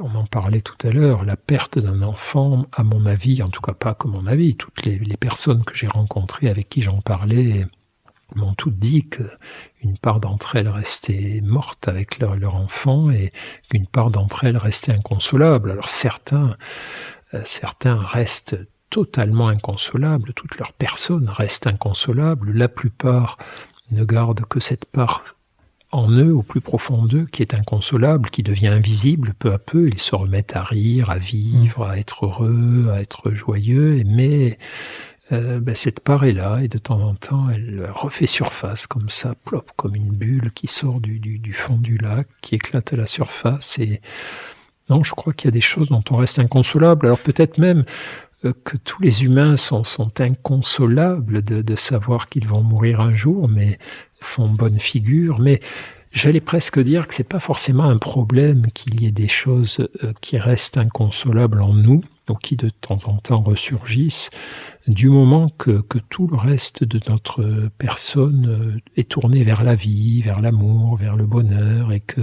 on en parlait tout à l'heure, la perte d'un enfant, à mon avis, en tout cas pas que mon avis, toutes les personnes que j'ai rencontrées avec qui j'en parlais m'ont toutes dit qu'une part d'entre elles restait morte avec leur enfant et qu'une part d'entre elles restait inconsolable. Alors certains restent totalement inconsolables, toute leur personne reste inconsolable, la plupart ne gardent que cette part en eux, au plus profond d'eux, qui est inconsolable, qui devient invisible peu à peu, ils se remettent à rire, à vivre, à être heureux, à être joyeux, mais cette part est là, et de temps en temps, elle refait surface, comme ça, plop, comme une bulle qui sort du fond du lac, qui éclate à la surface, et non, je crois qu'il y a des choses dont on reste inconsolable, alors peut-être même que tous les humains sont inconsolables de savoir qu'ils vont mourir un jour, mais font bonne figure. Mais j'allais presque dire que c'est pas forcément un problème qu'il y ait des choses qui restent inconsolables en nous, ou qui de temps en temps ressurgissent, du moment que tout le reste de notre personne est tourné vers la vie, vers l'amour, vers le bonheur, et que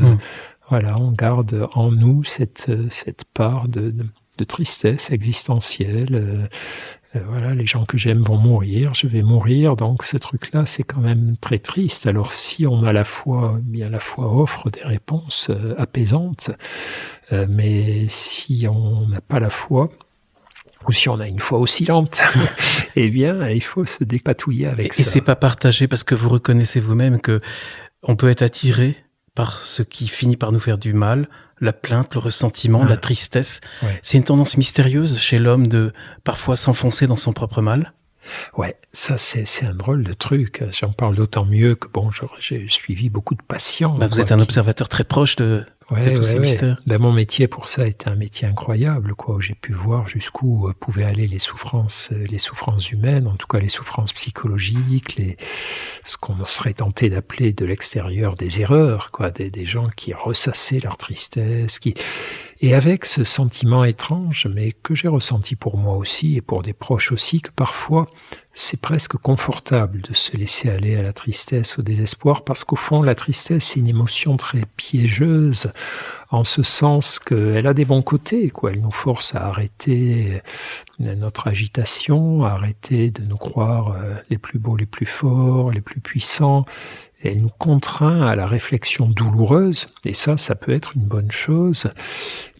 voilà, on garde en nous cette part de tristesse existentielle. Voilà, les gens que j'aime vont mourir, je vais mourir, donc ce truc-là, c'est quand même très triste. Alors si on a la foi offre des réponses apaisantes, mais si on n'a pas la foi, ou si on a une foi oscillante, eh bien, il faut se dépatouiller avec ça. Et c'est pas partagé parce que vous reconnaissez vous-même que on peut être attiré par ce qui finit par nous faire du mal, la plainte, le ressentiment, la tristesse. Ouais. C'est une tendance mystérieuse chez l'homme de parfois s'enfoncer dans son propre mal. Ouais, ça c'est un drôle de truc. J'en parle d'autant mieux que bon, j'ai suivi beaucoup de patients. Vous êtes un observateur très proche de tous ces mystères. Ben, mon métier pour ça était un métier incroyable, quoi, où j'ai pu voir jusqu'où pouvaient aller les souffrances humaines, en tout cas les souffrances psychologiques, ce qu'on serait tenté d'appeler de l'extérieur des erreurs, quoi, des gens qui ressassaient leur tristesse, et avec ce sentiment étrange, mais que j'ai ressenti pour moi aussi et pour des proches aussi, que parfois c'est presque confortable de se laisser aller à la tristesse, au désespoir, parce qu'au fond la tristesse c'est une émotion très piégeuse, en ce sens qu'elle a des bons côtés, quoi. Elle nous force à arrêter notre agitation, à arrêter de nous croire les plus beaux, les plus forts, les plus puissants. Et elle nous contraint à la réflexion douloureuse, et ça peut être une bonne chose,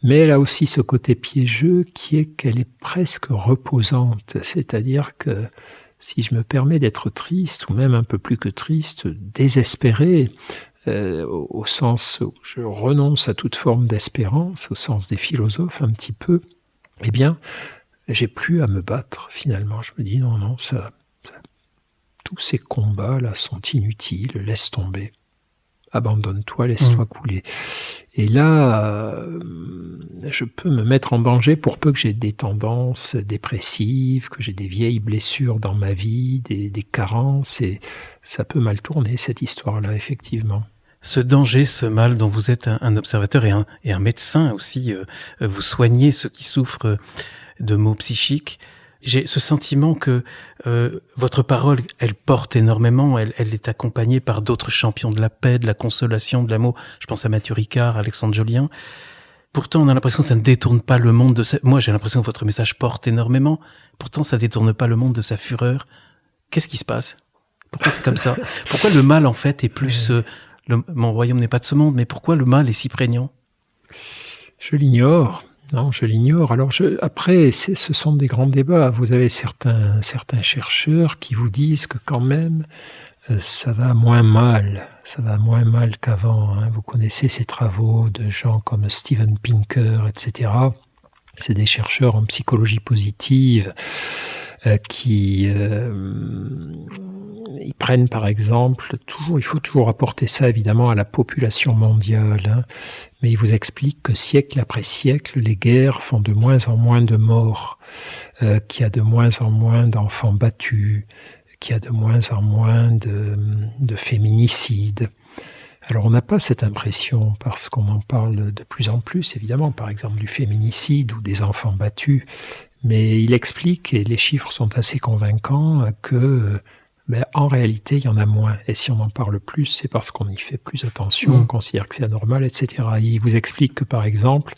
mais elle a aussi ce côté piégeux qui est qu'elle est presque reposante, c'est-à-dire que si je me permets d'être triste, ou même un peu plus que triste, désespéré, au sens où je renonce à toute forme d'espérance, au sens des philosophes un petit peu, eh bien, j'ai plus à me battre finalement. Je me dis non, tous ces combats-là sont inutiles, laisse tomber. Abandonne-toi, laisse-toi couler. Et là, je peux me mettre en danger pour peu que j'ai des tendances dépressives, que j'ai des vieilles blessures dans ma vie, des carences, et ça peut mal tourner cette histoire-là, effectivement. Ce danger, ce mal dont vous êtes un observateur et un médecin aussi, vous soignez ceux qui souffrent de maux psychiques. J'ai ce sentiment que votre parole, elle porte énormément, elle est accompagnée par d'autres champions de la paix, de la consolation, de l'amour. Je pense à Mathieu Ricard, Alexandre Jolien. Pourtant, on a l'impression que ça ne détourne pas le monde de sa... Moi, j'ai l'impression que votre message porte énormément. Pourtant, ça ne détourne pas le monde de sa fureur. Qu'est-ce qui se passe? Pourquoi c'est comme ça? Pourquoi le mal, en fait, est plus... mon royaume n'est pas de ce monde, mais pourquoi le mal est si prégnant? Je l'ignore. Non, je l'ignore. Alors après, ce sont des grands débats. Vous avez certains chercheurs qui vous disent que quand même, ça va moins mal qu'avant. Hein. Vous connaissez ces travaux de gens comme Steven Pinker, etc. C'est des chercheurs en psychologie positive qui ils prennent par exemple, il faut toujours apporter ça évidemment à la population mondiale, hein, mais ils vous expliquent que siècle après siècle, les guerres font de moins en moins de morts, qu'il y a de moins en moins d'enfants battus, qu'il y a de moins en moins de féminicides. Alors on n'a pas cette impression parce qu'on en parle de plus en plus, évidemment, par exemple du féminicide ou des enfants battus, mais il explique, et les chiffres sont assez convaincants, que en réalité, il y en a moins. Et si on en parle plus, c'est parce qu'on y fait plus attention, on considère que c'est anormal, etc. Et il vous explique que, par exemple,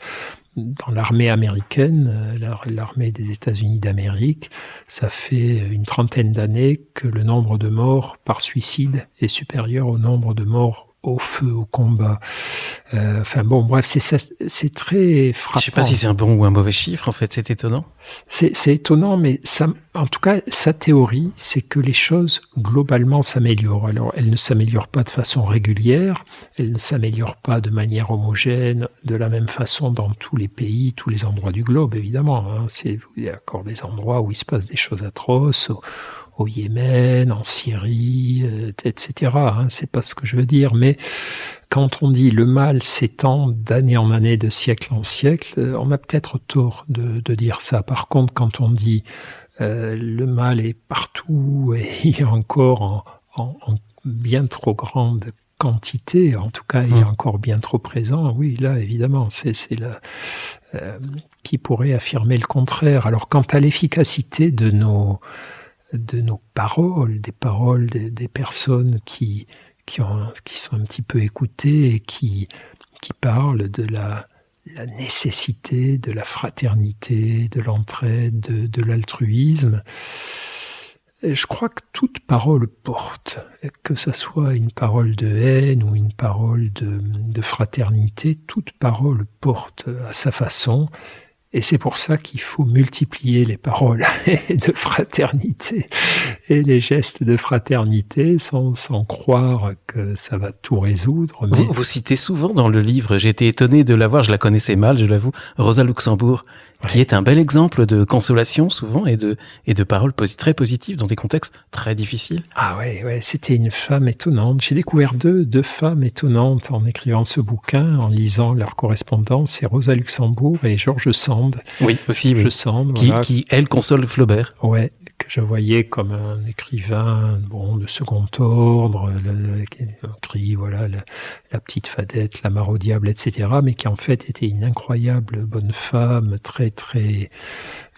dans l'armée américaine, l'armée des États-Unis d'Amérique, ça fait une trentaine d'années que le nombre de morts par suicide est supérieur au nombre de morts au feu, au combat. Enfin bon, bref, c'est très frappant. Je sais pas si c'est un bon ou un mauvais chiffre, en fait, c'est étonnant. C'est étonnant, mais ça, en tout cas, sa théorie, c'est que les choses, globalement, s'améliorent. Alors, elles ne s'améliorent pas de façon régulière, elles ne s'améliorent pas de manière homogène, de la même façon dans tous les pays, tous les endroits du globe, évidemment. Hein. Il y a encore des endroits où il se passe des choses atroces, au Yémen, en Syrie, etc. Hein, c'est pas ce que je veux dire, mais quand on dit le mal s'étend d'année en année, de siècle en siècle, on a peut-être tort de dire ça. Par contre, quand on dit le mal est partout et il est encore en bien trop grande quantité, en tout cas, il est encore bien trop présent, oui, là, évidemment, c'est là qui pourrait affirmer le contraire. Alors, quant à l'efficacité de nos paroles, des paroles des personnes qui sont un petit peu écoutées et qui parlent de la nécessité, de la fraternité, de l'entraide, de l'altruisme. Je crois que toute parole porte, que ça soit une parole de haine ou une parole de fraternité, toute parole porte à sa façon. Et c'est pour ça qu'il faut multiplier les paroles de fraternité et les gestes de fraternité sans croire que ça va tout résoudre. Mais... Vous citez souvent dans le livre, j'ai été étonné de la voir, je la connaissais mal, je l'avoue, Rosa Luxembourg, qui est un bel exemple de consolation souvent et de paroles très positives dans des contextes très difficiles. Ah ouais, c'était une femme étonnante. J'ai découvert deux femmes étonnantes en écrivant ce bouquin, en lisant leur correspondance. C'est Rosa Luxembourg et George Sand. Oui, aussi, oui. Sand, qui, elle, console Flaubert. Ouais, que je voyais comme un écrivain de second ordre, qui écrit la petite fadette, la mare au diable, etc., mais qui en fait était une incroyable bonne femme, très très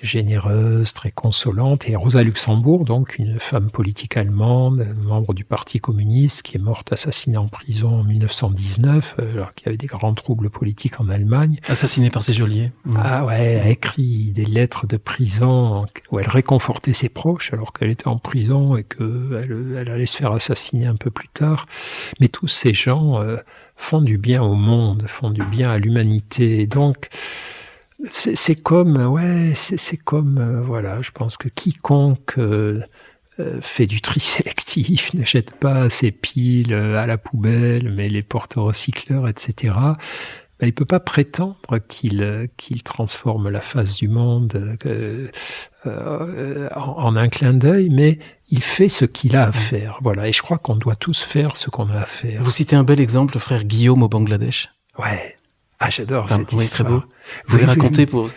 généreuse, très consolante. Et Rosa Luxembourg, donc une femme politique allemande, membre du Parti communiste, qui est morte assassinée en prison en 1919, alors qu'il y avait des grands troubles politiques en Allemagne. Assassinée par ses geôliers. Ah ouais, elle a écrit des lettres de prison où elle réconfortait ses proches alors qu'elle était en prison et qu'elle allait se faire assassiner un peu plus tard. Mais tous ces gens font du bien au monde, font du bien à l'humanité. Donc, c'est comme, je pense que quiconque fait du tri sélectif, ne jette pas ses piles à la poubelle, mais les porte au recycleur, etc., il ne peut pas prétendre qu'il transforme la face du monde en un clin d'œil, mais il fait ce qu'il a à faire. Voilà. Et je crois qu'on doit tous faire ce qu'on a à faire. Vous citez un bel exemple, le frère Guillaume au Bangladesh. Ouais. Ah, j'adore cette oui, histoire. Très beau. Vous pouvez raconter pour...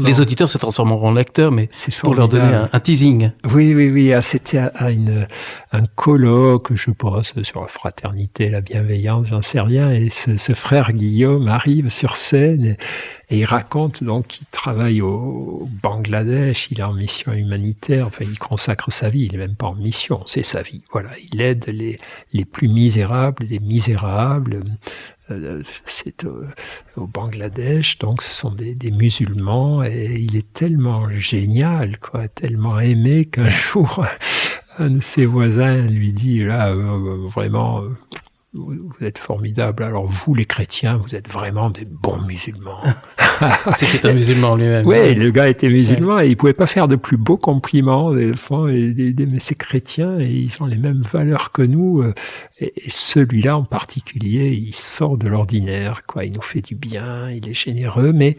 Les auditeurs se transformeront en lecteurs, mais pour leur donner un teasing. Oui. C'était un colloque, je pense, sur la fraternité, la bienveillance, j'en sais rien. Et ce frère Guillaume arrive sur scène et il raconte donc qu'il travaille au Bangladesh, il est en mission humanitaire, enfin il consacre sa vie, il n'est même pas en mission, c'est sa vie. Voilà, il aide les plus misérables, des misérables. C'est au Bangladesh, donc ce sont des musulmans, et il est tellement génial, tellement aimé qu'un jour, un de ses voisins lui dit, là, vraiment, vous êtes formidables, alors vous les chrétiens, vous êtes vraiment des bons musulmans. C'était un musulman lui-même. Oui, le gars était musulman et il pouvait pas faire de plus beaux compliments. Mais ces chrétiens, et ils ont les mêmes valeurs que nous. Et celui-là en particulier, il sort de l'ordinaire. Il nous fait du bien, il est généreux, mais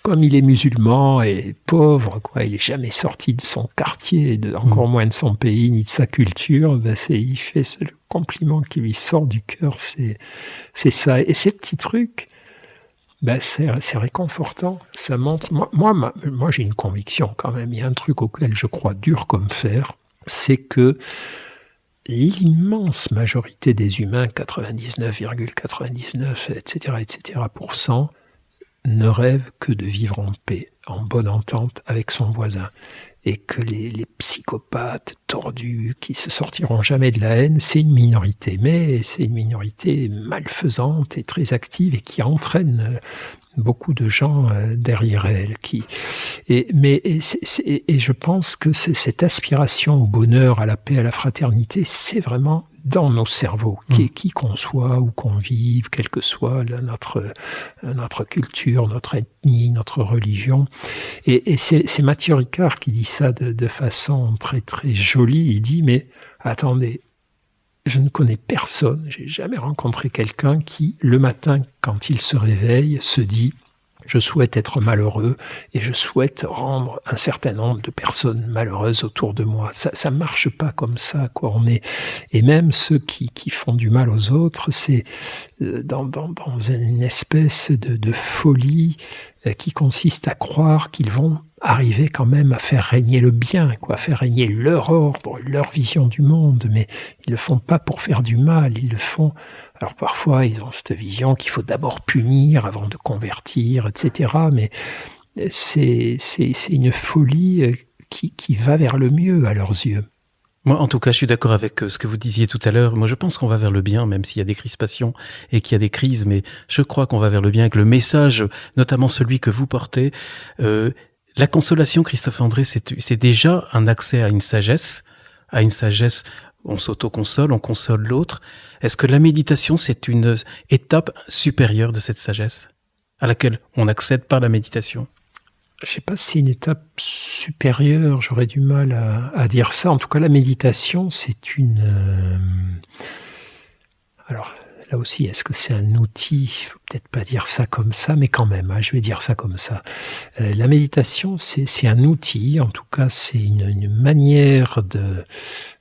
comme il est musulman et pauvre, il est jamais sorti de son quartier, encore moins de son pays ni de sa culture. Il fait le compliment qui lui sort du cœur, c'est ça. Et ces petits trucs. C'est réconfortant, ça montre... Moi, j'ai une conviction quand même, il y a un truc auquel je crois dur comme fer, c'est que l'immense majorité des humains, 99,99, etc., ne rêvent que de vivre en paix, en bonne entente avec son voisin. Et que les psychopathes tordus qui se sortiront jamais de la haine, c'est une minorité. Mais c'est une minorité malfaisante et très active et qui entraîne beaucoup de gens derrière elle. Et je pense que cette aspiration au bonheur, à la paix, à la fraternité, c'est vraiment dans nos cerveaux, qui qu'on soit, où qu'on vive, quelle que soit notre culture, notre ethnie, notre religion. Et c'est Mathieu Ricard qui dit ça de façon très très jolie. Il dit, mais attendez, je ne connais personne, j'ai jamais rencontré quelqu'un qui, le matin, quand il se réveille, se dit « Je souhaite être malheureux et je souhaite rendre un certain nombre de personnes malheureuses autour de moi. » Ça marche pas comme ça, Et même ceux qui font du mal aux autres, c'est dans une espèce de folie qui consiste à croire qu'ils vont arriver quand même à faire régner le bien, à faire régner leur ordre, leur vision du monde, mais ils le font pas pour faire du mal, ils le font... Alors parfois, ils ont cette vision qu'il faut d'abord punir avant de convertir, etc., mais c'est une folie qui va vers le mieux à leurs yeux. Moi, en tout cas, je suis d'accord avec ce que vous disiez tout à l'heure. Moi, je pense qu'on va vers le bien, même s'il y a des crispations et qu'il y a des crises, mais je crois qu'on va vers le bien avec le message, notamment celui que vous portez. La consolation, Christophe André, c'est déjà un accès à une sagesse, on s'auto-console, on console l'autre. Est-ce que la méditation, c'est une étape supérieure de cette sagesse à laquelle on accède par la méditation ? je sais pas si c'est une étape supérieure, j'aurais du mal à dire ça. En tout cas, la méditation, c'est alors, là aussi, est-ce que c'est un outil? Il faut peut-être pas dire ça comme ça, mais quand même, je vais dire ça comme ça. La méditation, c'est un outil, en tout cas, c'est une manière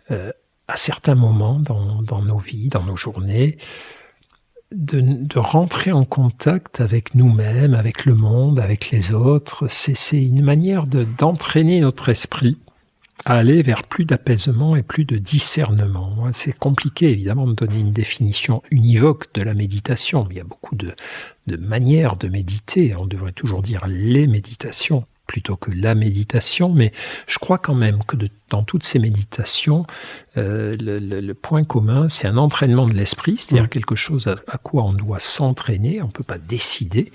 à certains moments dans nos vies, dans nos journées, de rentrer en contact avec nous-mêmes, avec le monde, avec les autres. C'est une manière d'entraîner notre esprit à aller vers plus d'apaisement et plus de discernement. C'est compliqué, évidemment, de donner une définition univoque de la méditation. Il y a beaucoup de manières de méditer. On devrait toujours dire les méditations plutôt que la méditation, mais je crois quand même que dans toutes ces méditations, le point commun, c'est un entraînement de l'esprit, c'est-à-dire quelque chose à quoi on doit s'entraîner, on ne peut pas décider,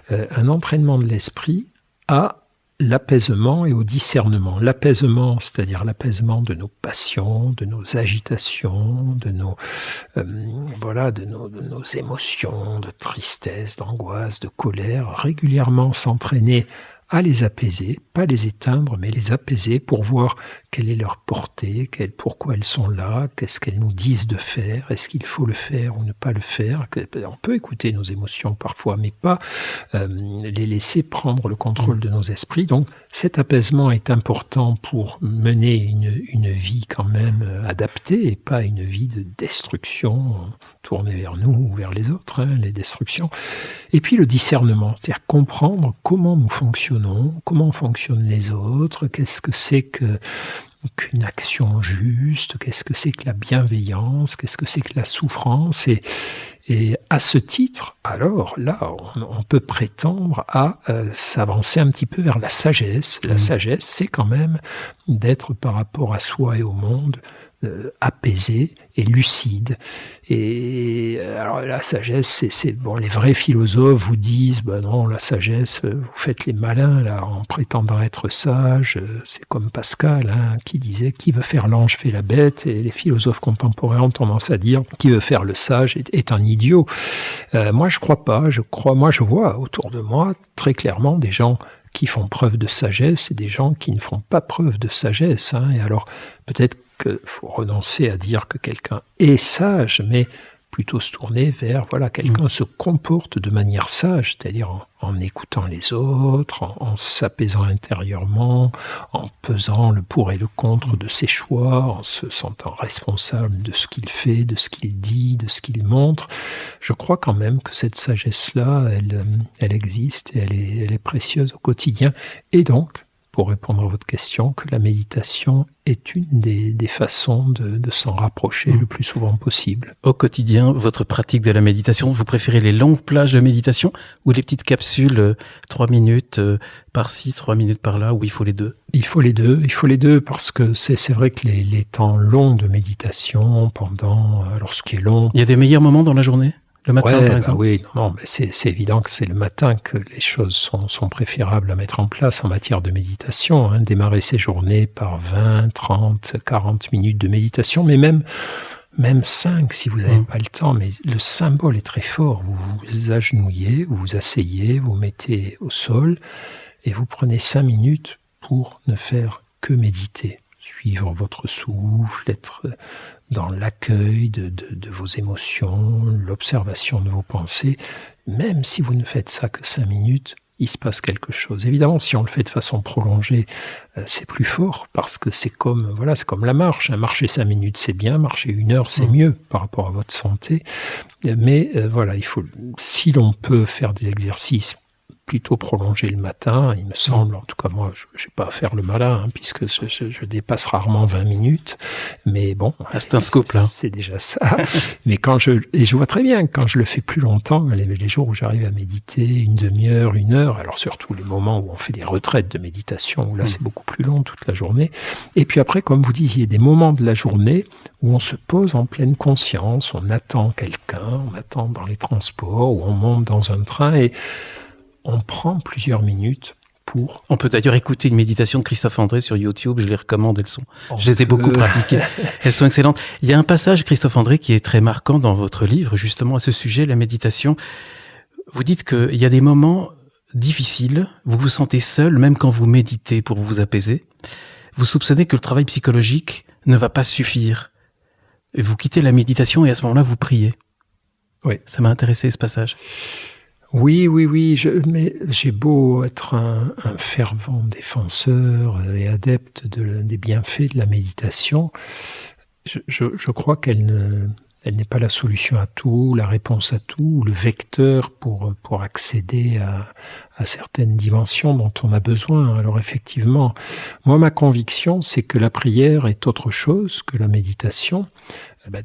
un entraînement de l'esprit à l'apaisement et au discernement. L'apaisement, c'est-à-dire l'apaisement de nos passions, de nos agitations, de nos émotions, de tristesse, d'angoisse, de colère, régulièrement s'entraîner à les apaiser, pas les éteindre, mais les apaiser pour voir quelle est leur portée, pourquoi elles sont là, qu'est-ce qu'elles nous disent de faire, est-ce qu'il faut le faire ou ne pas le faire. On peut écouter nos émotions parfois, mais pas les laisser prendre le contrôle de nos esprits. Donc cet apaisement est important pour mener une vie quand même adaptée et pas une vie de destruction tournée vers nous ou vers les autres, les destructions. Et puis le discernement, c'est-à-dire comprendre comment nous fonctionnons, comment fonctionnent les autres, qu'est-ce que c'est qu'une action juste, qu'est-ce que c'est que la bienveillance, qu'est-ce que c'est que la souffrance. Et à ce titre, alors là, on peut prétendre à s'avancer un petit peu vers la sagesse. La sagesse, c'est quand même d'être par rapport à soi et au monde apaisé et lucide. Et alors la sagesse, c'est bon, les vrais philosophes vous disent, non, la sagesse, vous faites les malins là en prétendant être sage. C'est comme Pascal qui disait, qui veut faire l'ange fait la bête. Et les philosophes contemporains ont tendance à dire, qui veut faire le sage est un idiot. Moi, je crois pas. Moi, je vois autour de moi très clairement des gens qui font preuve de sagesse et des gens qui ne font pas preuve de sagesse. Et alors, peut-être qu'il faut renoncer à dire que quelqu'un est sage, mais plutôt se tourner vers, quelqu'un se comporte de manière sage, c'est-à-dire en écoutant les autres, en s'apaisant intérieurement, en pesant le pour et le contre de ses choix, en se sentant responsable de ce qu'il fait, de ce qu'il dit, de ce qu'il montre. Je crois quand même que cette sagesse-là, elle existe et elle est précieuse au quotidien. Et donc, pour répondre à votre question, que la méditation est une des façons de s'en rapprocher le plus souvent possible. Au quotidien, votre pratique de la méditation, vous préférez les longues plages de méditation ou les petites capsules 3 minutes par-ci, 3 minutes par-là, ou il faut les deux? Il faut les deux parce que c'est vrai que les temps longs de méditation alors ce qui est long... Il y a des meilleurs moments dans la journée? Le matin, par exemple? Oui, mais c'est évident que c'est le matin que les choses sont préférables à mettre en place en matière de méditation. Démarrer ses journées par 20, 30, 40 minutes de méditation, mais même 5 si vous n'avez pas le temps. Mais le symbole est très fort. Vous vous agenouillez, vous vous asseyez, vous mettez au sol et vous prenez 5 minutes pour ne faire que méditer. Suivre votre souffle, être dans l'accueil de vos émotions, l'observation de vos pensées. Même si vous ne faites ça que 5 minutes, il se passe quelque chose. Évidemment, si on le fait de façon prolongée, c'est plus fort, parce que c'est comme la marche. Marcher 5 minutes, c'est bien, marcher 1 heure, c'est mieux par rapport à votre santé. Mais il faut, si l'on peut faire des exercices plutôt prolongé le matin, il me semble, en tout cas moi, je n'ai pas à faire le malin, puisque je dépasse rarement 20 minutes, mais bon, c'est un scoop là. C'est déjà ça. Mais je vois très bien, quand je le fais plus longtemps, les jours où j'arrive à méditer 1 demi-heure, 1 heure, alors surtout les moments où on fait des retraites de méditation, où là c'est beaucoup plus long toute la journée, et puis après, comme vous disiez, des moments de la journée où on se pose en pleine conscience, on attend quelqu'un, on attend dans les transports, ou on monte dans un train, et on prend plusieurs minutes pour... On peut d'ailleurs écouter une méditation de Christophe André sur YouTube, je les recommande, je les ai beaucoup pratiquées, elles sont excellentes. Il y a un passage, Christophe André, qui est très marquant dans votre livre, justement à ce sujet, la méditation. Vous dites qu'il y a des moments difficile, vous vous sentez seul même quand vous méditez pour vous apaiser. Vous soupçonnez que le travail psychologique ne va pas suffire. Et vous quittez la méditation et à ce moment-là, vous priez. Oui. Ça m'a intéressé ce passage. Oui, mais j'ai beau être un fervent défenseur et adepte des bienfaits de la méditation, je crois qu'elle n'est pas la solution à tout, la réponse à tout, le vecteur pour accéder à certaines dimensions dont on a besoin. Alors effectivement, moi ma conviction, c'est que la prière est autre chose que la méditation.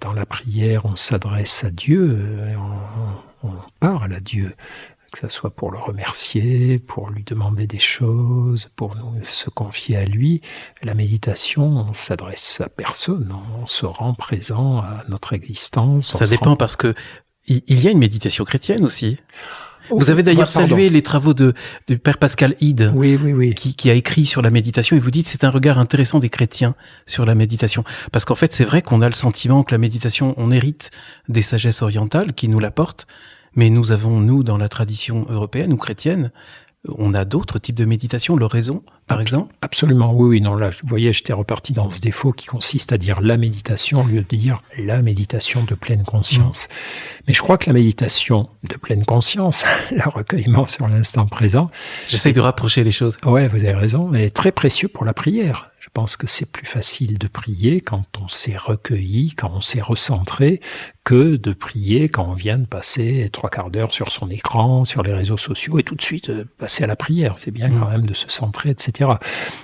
Dans la prière, on s'adresse à Dieu, on parle à Dieu, que ce soit pour le remercier, pour lui demander des choses, pour nous se confier à lui. La méditation, on s'adresse à personne, on se rend présent à notre existence. Ça dépend parce que il y a une méditation chrétienne aussi. Vous avez d'ailleurs salué les travaux du père Pascal Hide, oui. Qui a écrit sur la méditation, et vous dites c'est un regard intéressant des chrétiens sur la méditation. Parce qu'en fait, c'est vrai qu'on a le sentiment que la méditation, on hérite des sagesses orientales qui nous l'apportent, mais nous avons, dans la tradition européenne ou chrétienne, on a d'autres types de méditation, l'oraison, par exemple. Absolument, oui. Non, là, vous voyez, j'étais reparti dans ce défaut qui consiste à dire la méditation au lieu de dire la méditation de pleine conscience. Mais je crois que la méditation de pleine conscience, le recueillement sur l'instant présent... J'essaye de rapprocher les choses. Ouais, vous avez raison, est très précieux pour la prière. Je pense que c'est plus facile de prier quand on s'est recueilli, quand on s'est recentré, que de prier quand on vient de passer 3/4 d'heure sur son écran, sur les réseaux sociaux, et tout de suite passer à la prière. C'est bien quand même de se centrer, etc.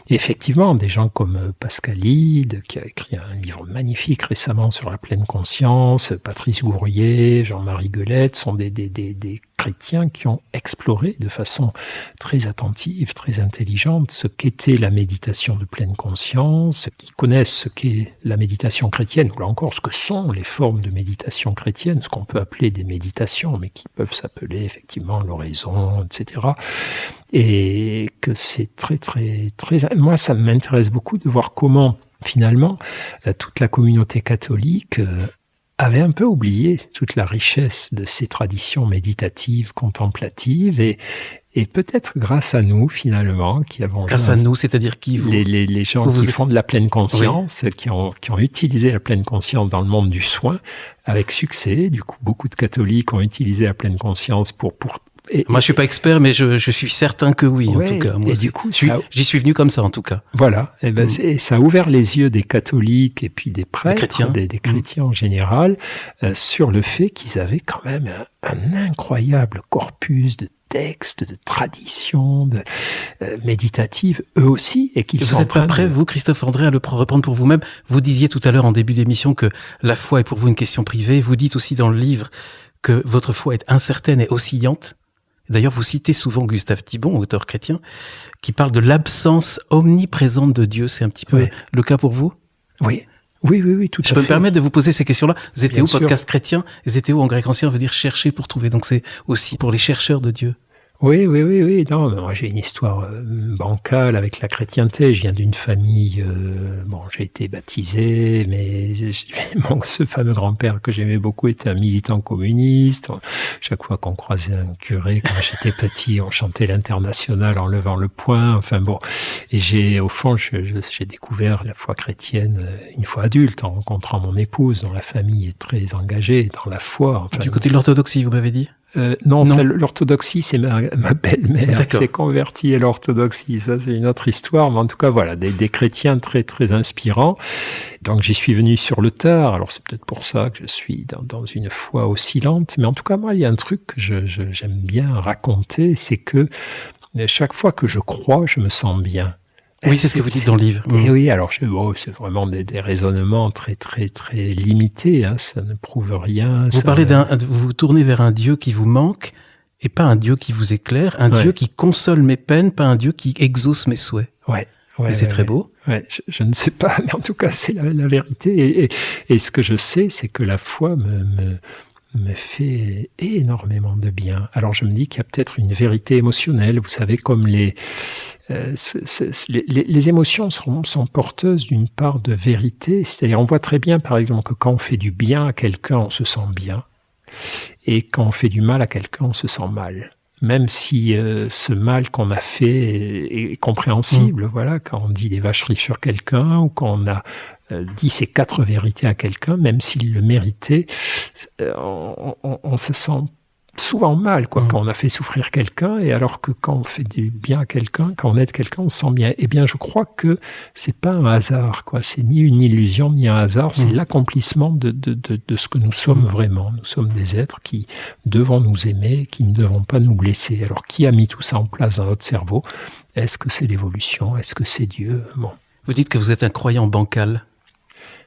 Et effectivement, des gens comme Pascal Hide, qui a écrit un livre magnifique récemment sur la pleine conscience, Patrice Gourrier, Jean-Marie Guelette, sont des chrétiens qui ont exploré de façon très attentive, très intelligente, ce qu'était la méditation de pleine conscience, qui connaissent ce qu'est la méditation chrétienne, ou là encore ce que sont les formes de méditation chrétienne, ce qu'on peut appeler des méditations, mais qui peuvent s'appeler effectivement l'oraison, etc. Et que c'est très... Moi, ça m'intéresse beaucoup de voir comment, finalement, toute la communauté catholique avait un peu oublié toute la richesse de ces traditions méditatives, contemplatives, et peut-être grâce à nous, finalement, qui avons... Grâce à nous, c'est-à-dire qui vous... Les gens qui font de la pleine conscience, oui. qui ont utilisé la pleine conscience dans le monde du soin, avec succès. Du coup, beaucoup de catholiques ont utilisé la pleine conscience pour moi, je suis pas expert, mais je suis certain que oui, ouais, en tout cas. Moi, et du coup, j'y suis venu comme ça, en tout cas. Voilà. Et ça a ouvert les yeux des catholiques et puis des prêtres, des chrétiens en général, sur le fait qu'ils avaient quand même un incroyable corpus de textes, de traditions, méditatives, eux aussi, et qu'ils sont Vous êtes pas prêt, vous, Christophe André, à le reprendre pour vous-même? Vous disiez tout à l'heure en début d'émission que la foi est pour vous une question privée. Vous dites aussi dans le livre que votre foi est incertaine et oscillante. D'ailleurs, vous citez souvent Gustave Thibon, auteur chrétien, qui parle de l'absence omniprésente de Dieu. C'est un petit peu le cas pour vous? Oui, tout à fait. Je peux me permettre de vous poser ces questions-là. Zétéo, podcast chrétien, et Zétéo en grec ancien veut dire chercher pour trouver. Donc c'est aussi pour les chercheurs de Dieu. Oui. Non, moi j'ai une histoire bancale avec la chrétienté. Je viens d'une famille, j'ai été baptisé, mais ce fameux grand-père que j'aimais beaucoup était un militant communiste. Chaque fois qu'on croisait un curé, quand j'étais petit, on chantait l'Internationale en levant le poing. Enfin bon, et j'ai découvert la foi chrétienne une fois adulte, en rencontrant mon épouse, dont la famille est très engagée dans la foi. Du côté de l'orthodoxie, vous m'avez dit? Non. L'orthodoxie, c'est ma belle-mère qui s'est convertie à l'orthodoxie. Ça, c'est une autre histoire. Mais en tout cas, voilà, des chrétiens très, très inspirants. Donc, j'y suis venu sur le tard. Alors, c'est peut-être pour ça que je suis dans une foi oscillante. Mais en tout cas, moi, il y a un truc que j'aime bien raconter, c'est que chaque fois que je crois, je me sens bien. Oui, c'est ce que vous dites dans le livre. Et oui, alors c'est vraiment des raisonnements très, très, très limités. Ça ne prouve rien. Vous parlez vous vous tournez vers un Dieu qui vous manque et pas un Dieu qui vous éclaire, un Dieu qui console mes peines, pas un Dieu qui exauce mes souhaits. Ouais. C'est très beau. Ouais, je ne sais pas, mais en tout cas, c'est la vérité. Et ce que je sais, c'est que la foi me fait énormément de bien. Alors je me dis qu'il y a peut-être une vérité émotionnelle. Vous savez, comme les émotions sont porteuses d'une part de vérité. C'est-à-dire, on voit très bien, par exemple, que quand on fait du bien à quelqu'un, on se sent bien. Et quand on fait du mal à quelqu'un, on se sent mal. même si ce mal qu'on a fait est compréhensible. Voilà, quand on dit des vacheries sur quelqu'un ou quand on a dit ces 4 vérités à quelqu'un, même s'il le méritait, on se sent souvent mal, quoi, quand on a fait souffrir quelqu'un, et alors que quand on fait du bien à quelqu'un, quand on aide quelqu'un, on se sent bien. Eh bien, je crois que c'est pas un hasard, quoi. C'est ni une illusion, ni un hasard, c'est l'accomplissement de ce que nous sommes vraiment. Nous sommes des êtres qui devons nous aimer, qui ne devons pas nous blesser. Alors, qui a mis tout ça en place dans notre cerveau? Est-ce que c'est l'évolution? Est-ce que c'est Dieu? Bon. Vous dites que vous êtes un croyant bancal.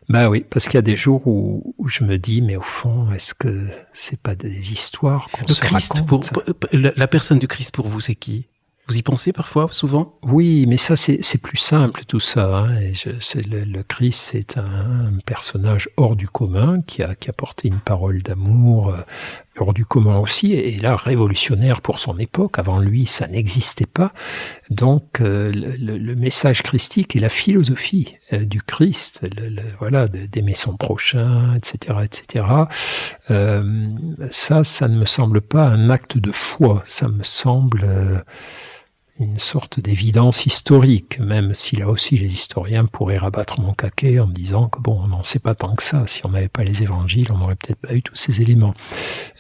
Ben oui, parce qu'il y a des jours où je me dis, mais au fond, est-ce que c'est pas des histoires qu'on se raconte? La personne du Christ pour vous, c'est qui? Vous y pensez parfois, souvent? Oui, mais ça, c'est plus simple tout ça. Hein. Et le Christ, c'est un personnage hors du commun qui a porté une parole d'amour hors du commun aussi, et là, révolutionnaire pour son époque. Avant lui, ça n'existait pas. Donc, le message christique et la philosophie du Christ, voilà, d'aimer son prochain, etc., etc. Ça ne me semble pas un acte de foi. Ça me semble une sorte d'évidence historique, même si là aussi les historiens pourraient rabattre mon caquet en me disant que bon, on n'en sait pas tant que ça. Si on n'avait pas les évangiles, on n'aurait peut-être pas eu tous ces éléments.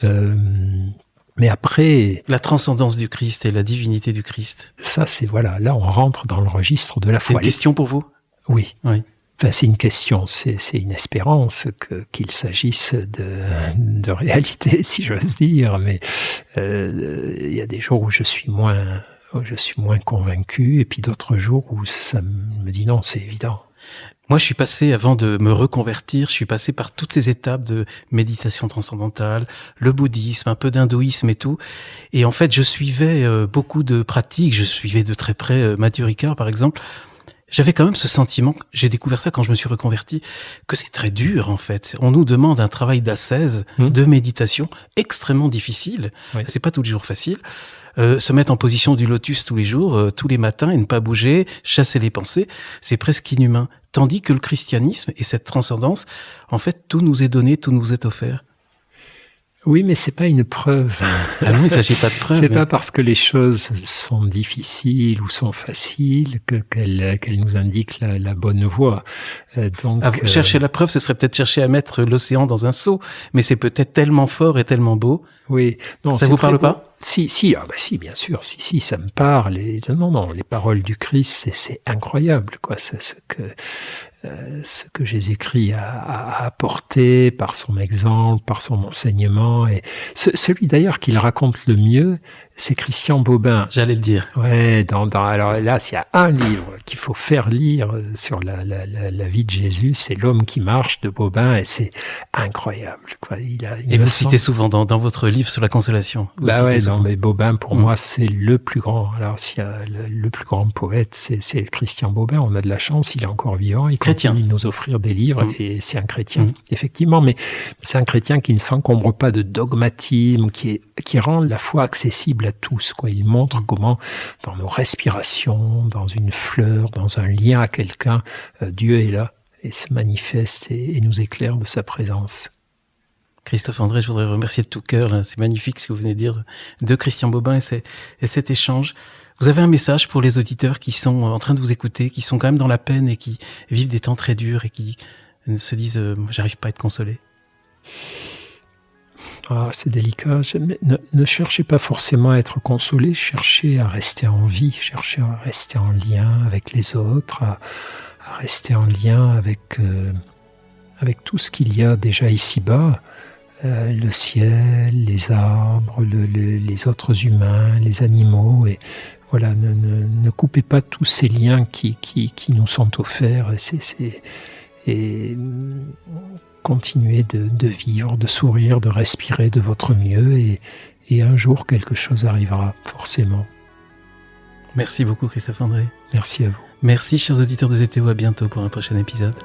Mais après... La transcendance du Christ et la divinité du Christ. Ça, c'est, voilà, là on rentre dans le registre de la foi. C'est une question pour vous? Oui. Oui. Enfin, c'est une question, c'est une espérance qu'il s'agisse de réalité, si j'ose dire. Mais il y a des jours où je suis moins convaincu, et puis d'autres jours où ça me dit non, c'est évident. Moi, je suis passé, avant de me reconvertir, je suis passé par toutes ces étapes de méditation transcendantale, le bouddhisme, un peu d'hindouisme et tout. Et en fait, je suivais beaucoup de pratiques. Je suivais de très près Mathieu Ricard, par exemple. J'avais quand même ce sentiment, j'ai découvert ça quand je me suis reconverti, que c'est très dur en fait. On nous demande un travail d'ascèse, de méditation extrêmement difficile. Oui. C'est pas tous les jours facile. Se mettre en position du lotus tous les jours, tous les matins, et ne pas bouger, chasser les pensées, c'est presque inhumain. Tandis que le christianisme et cette transcendance, en fait, tout nous est donné, tout nous est offert. Oui, mais c'est pas une preuve. Ah non, il s'agit pas de preuve. C'est pas parce que les choses sont difficiles ou sont faciles qu'elles nous indiquent la bonne voie. Donc, chercher la preuve, ce serait peut-être chercher à mettre l'océan dans un seau, mais c'est peut-être tellement fort et tellement beau. Oui. Non, ça vous parle pas? Si, si, bien sûr, si, ça me parle. Non, les paroles du Christ, c'est incroyable, quoi. C'est ce que Jésus-Christ a apporté par son exemple, par son enseignement, et celui d'ailleurs qu'il raconte le mieux, c'est Christian Bobin. J'allais le dire. Ouais, alors là, s'il y a un livre qu'il faut faire lire sur la vie de Jésus, c'est L'homme qui marche de Bobin, et c'est incroyable, quoi. Et vous citez souvent dans votre livre sur la consolation. Bah ouais, non, mais Bobin, pour moi, c'est le plus grand. Alors, s'il y a le plus grand poète, c'est Christian Bobin. On a de la chance, il est encore vivant, il continue de nous offrir des livres, et c'est un chrétien, effectivement, mais c'est un chrétien qui ne s'encombre pas de dogmatisme, qui rend la foi accessible à tous, quoi. Il montre comment, dans nos respirations, dans une fleur, dans un lien à quelqu'un, Dieu est là et se manifeste et nous éclaire de sa présence. Christophe André, je voudrais remercier de tout cœur, là. C'est magnifique ce que vous venez de dire de Christian Bobin et cet échange. Vous avez un message pour les auditeurs qui sont en train de vous écouter, qui sont quand même dans la peine et qui vivent des temps très durs et qui se disent j'arrive pas à être consolé. Ah, c'est délicat. Ne cherchez pas forcément à être consolé, cherchez à rester en vie, cherchez à rester en lien avec les autres, à rester en lien avec tout ce qu'il y a déjà ici-bas, le ciel, les arbres, les autres humains, les animaux, et voilà, ne coupez pas tous ces liens qui nous sont offerts, et continuez de vivre, de sourire, de respirer de votre mieux, et un jour quelque chose arrivera, forcément. Merci beaucoup Christophe André. Merci à vous. Merci chers auditeurs de ZTO, à bientôt pour un prochain épisode.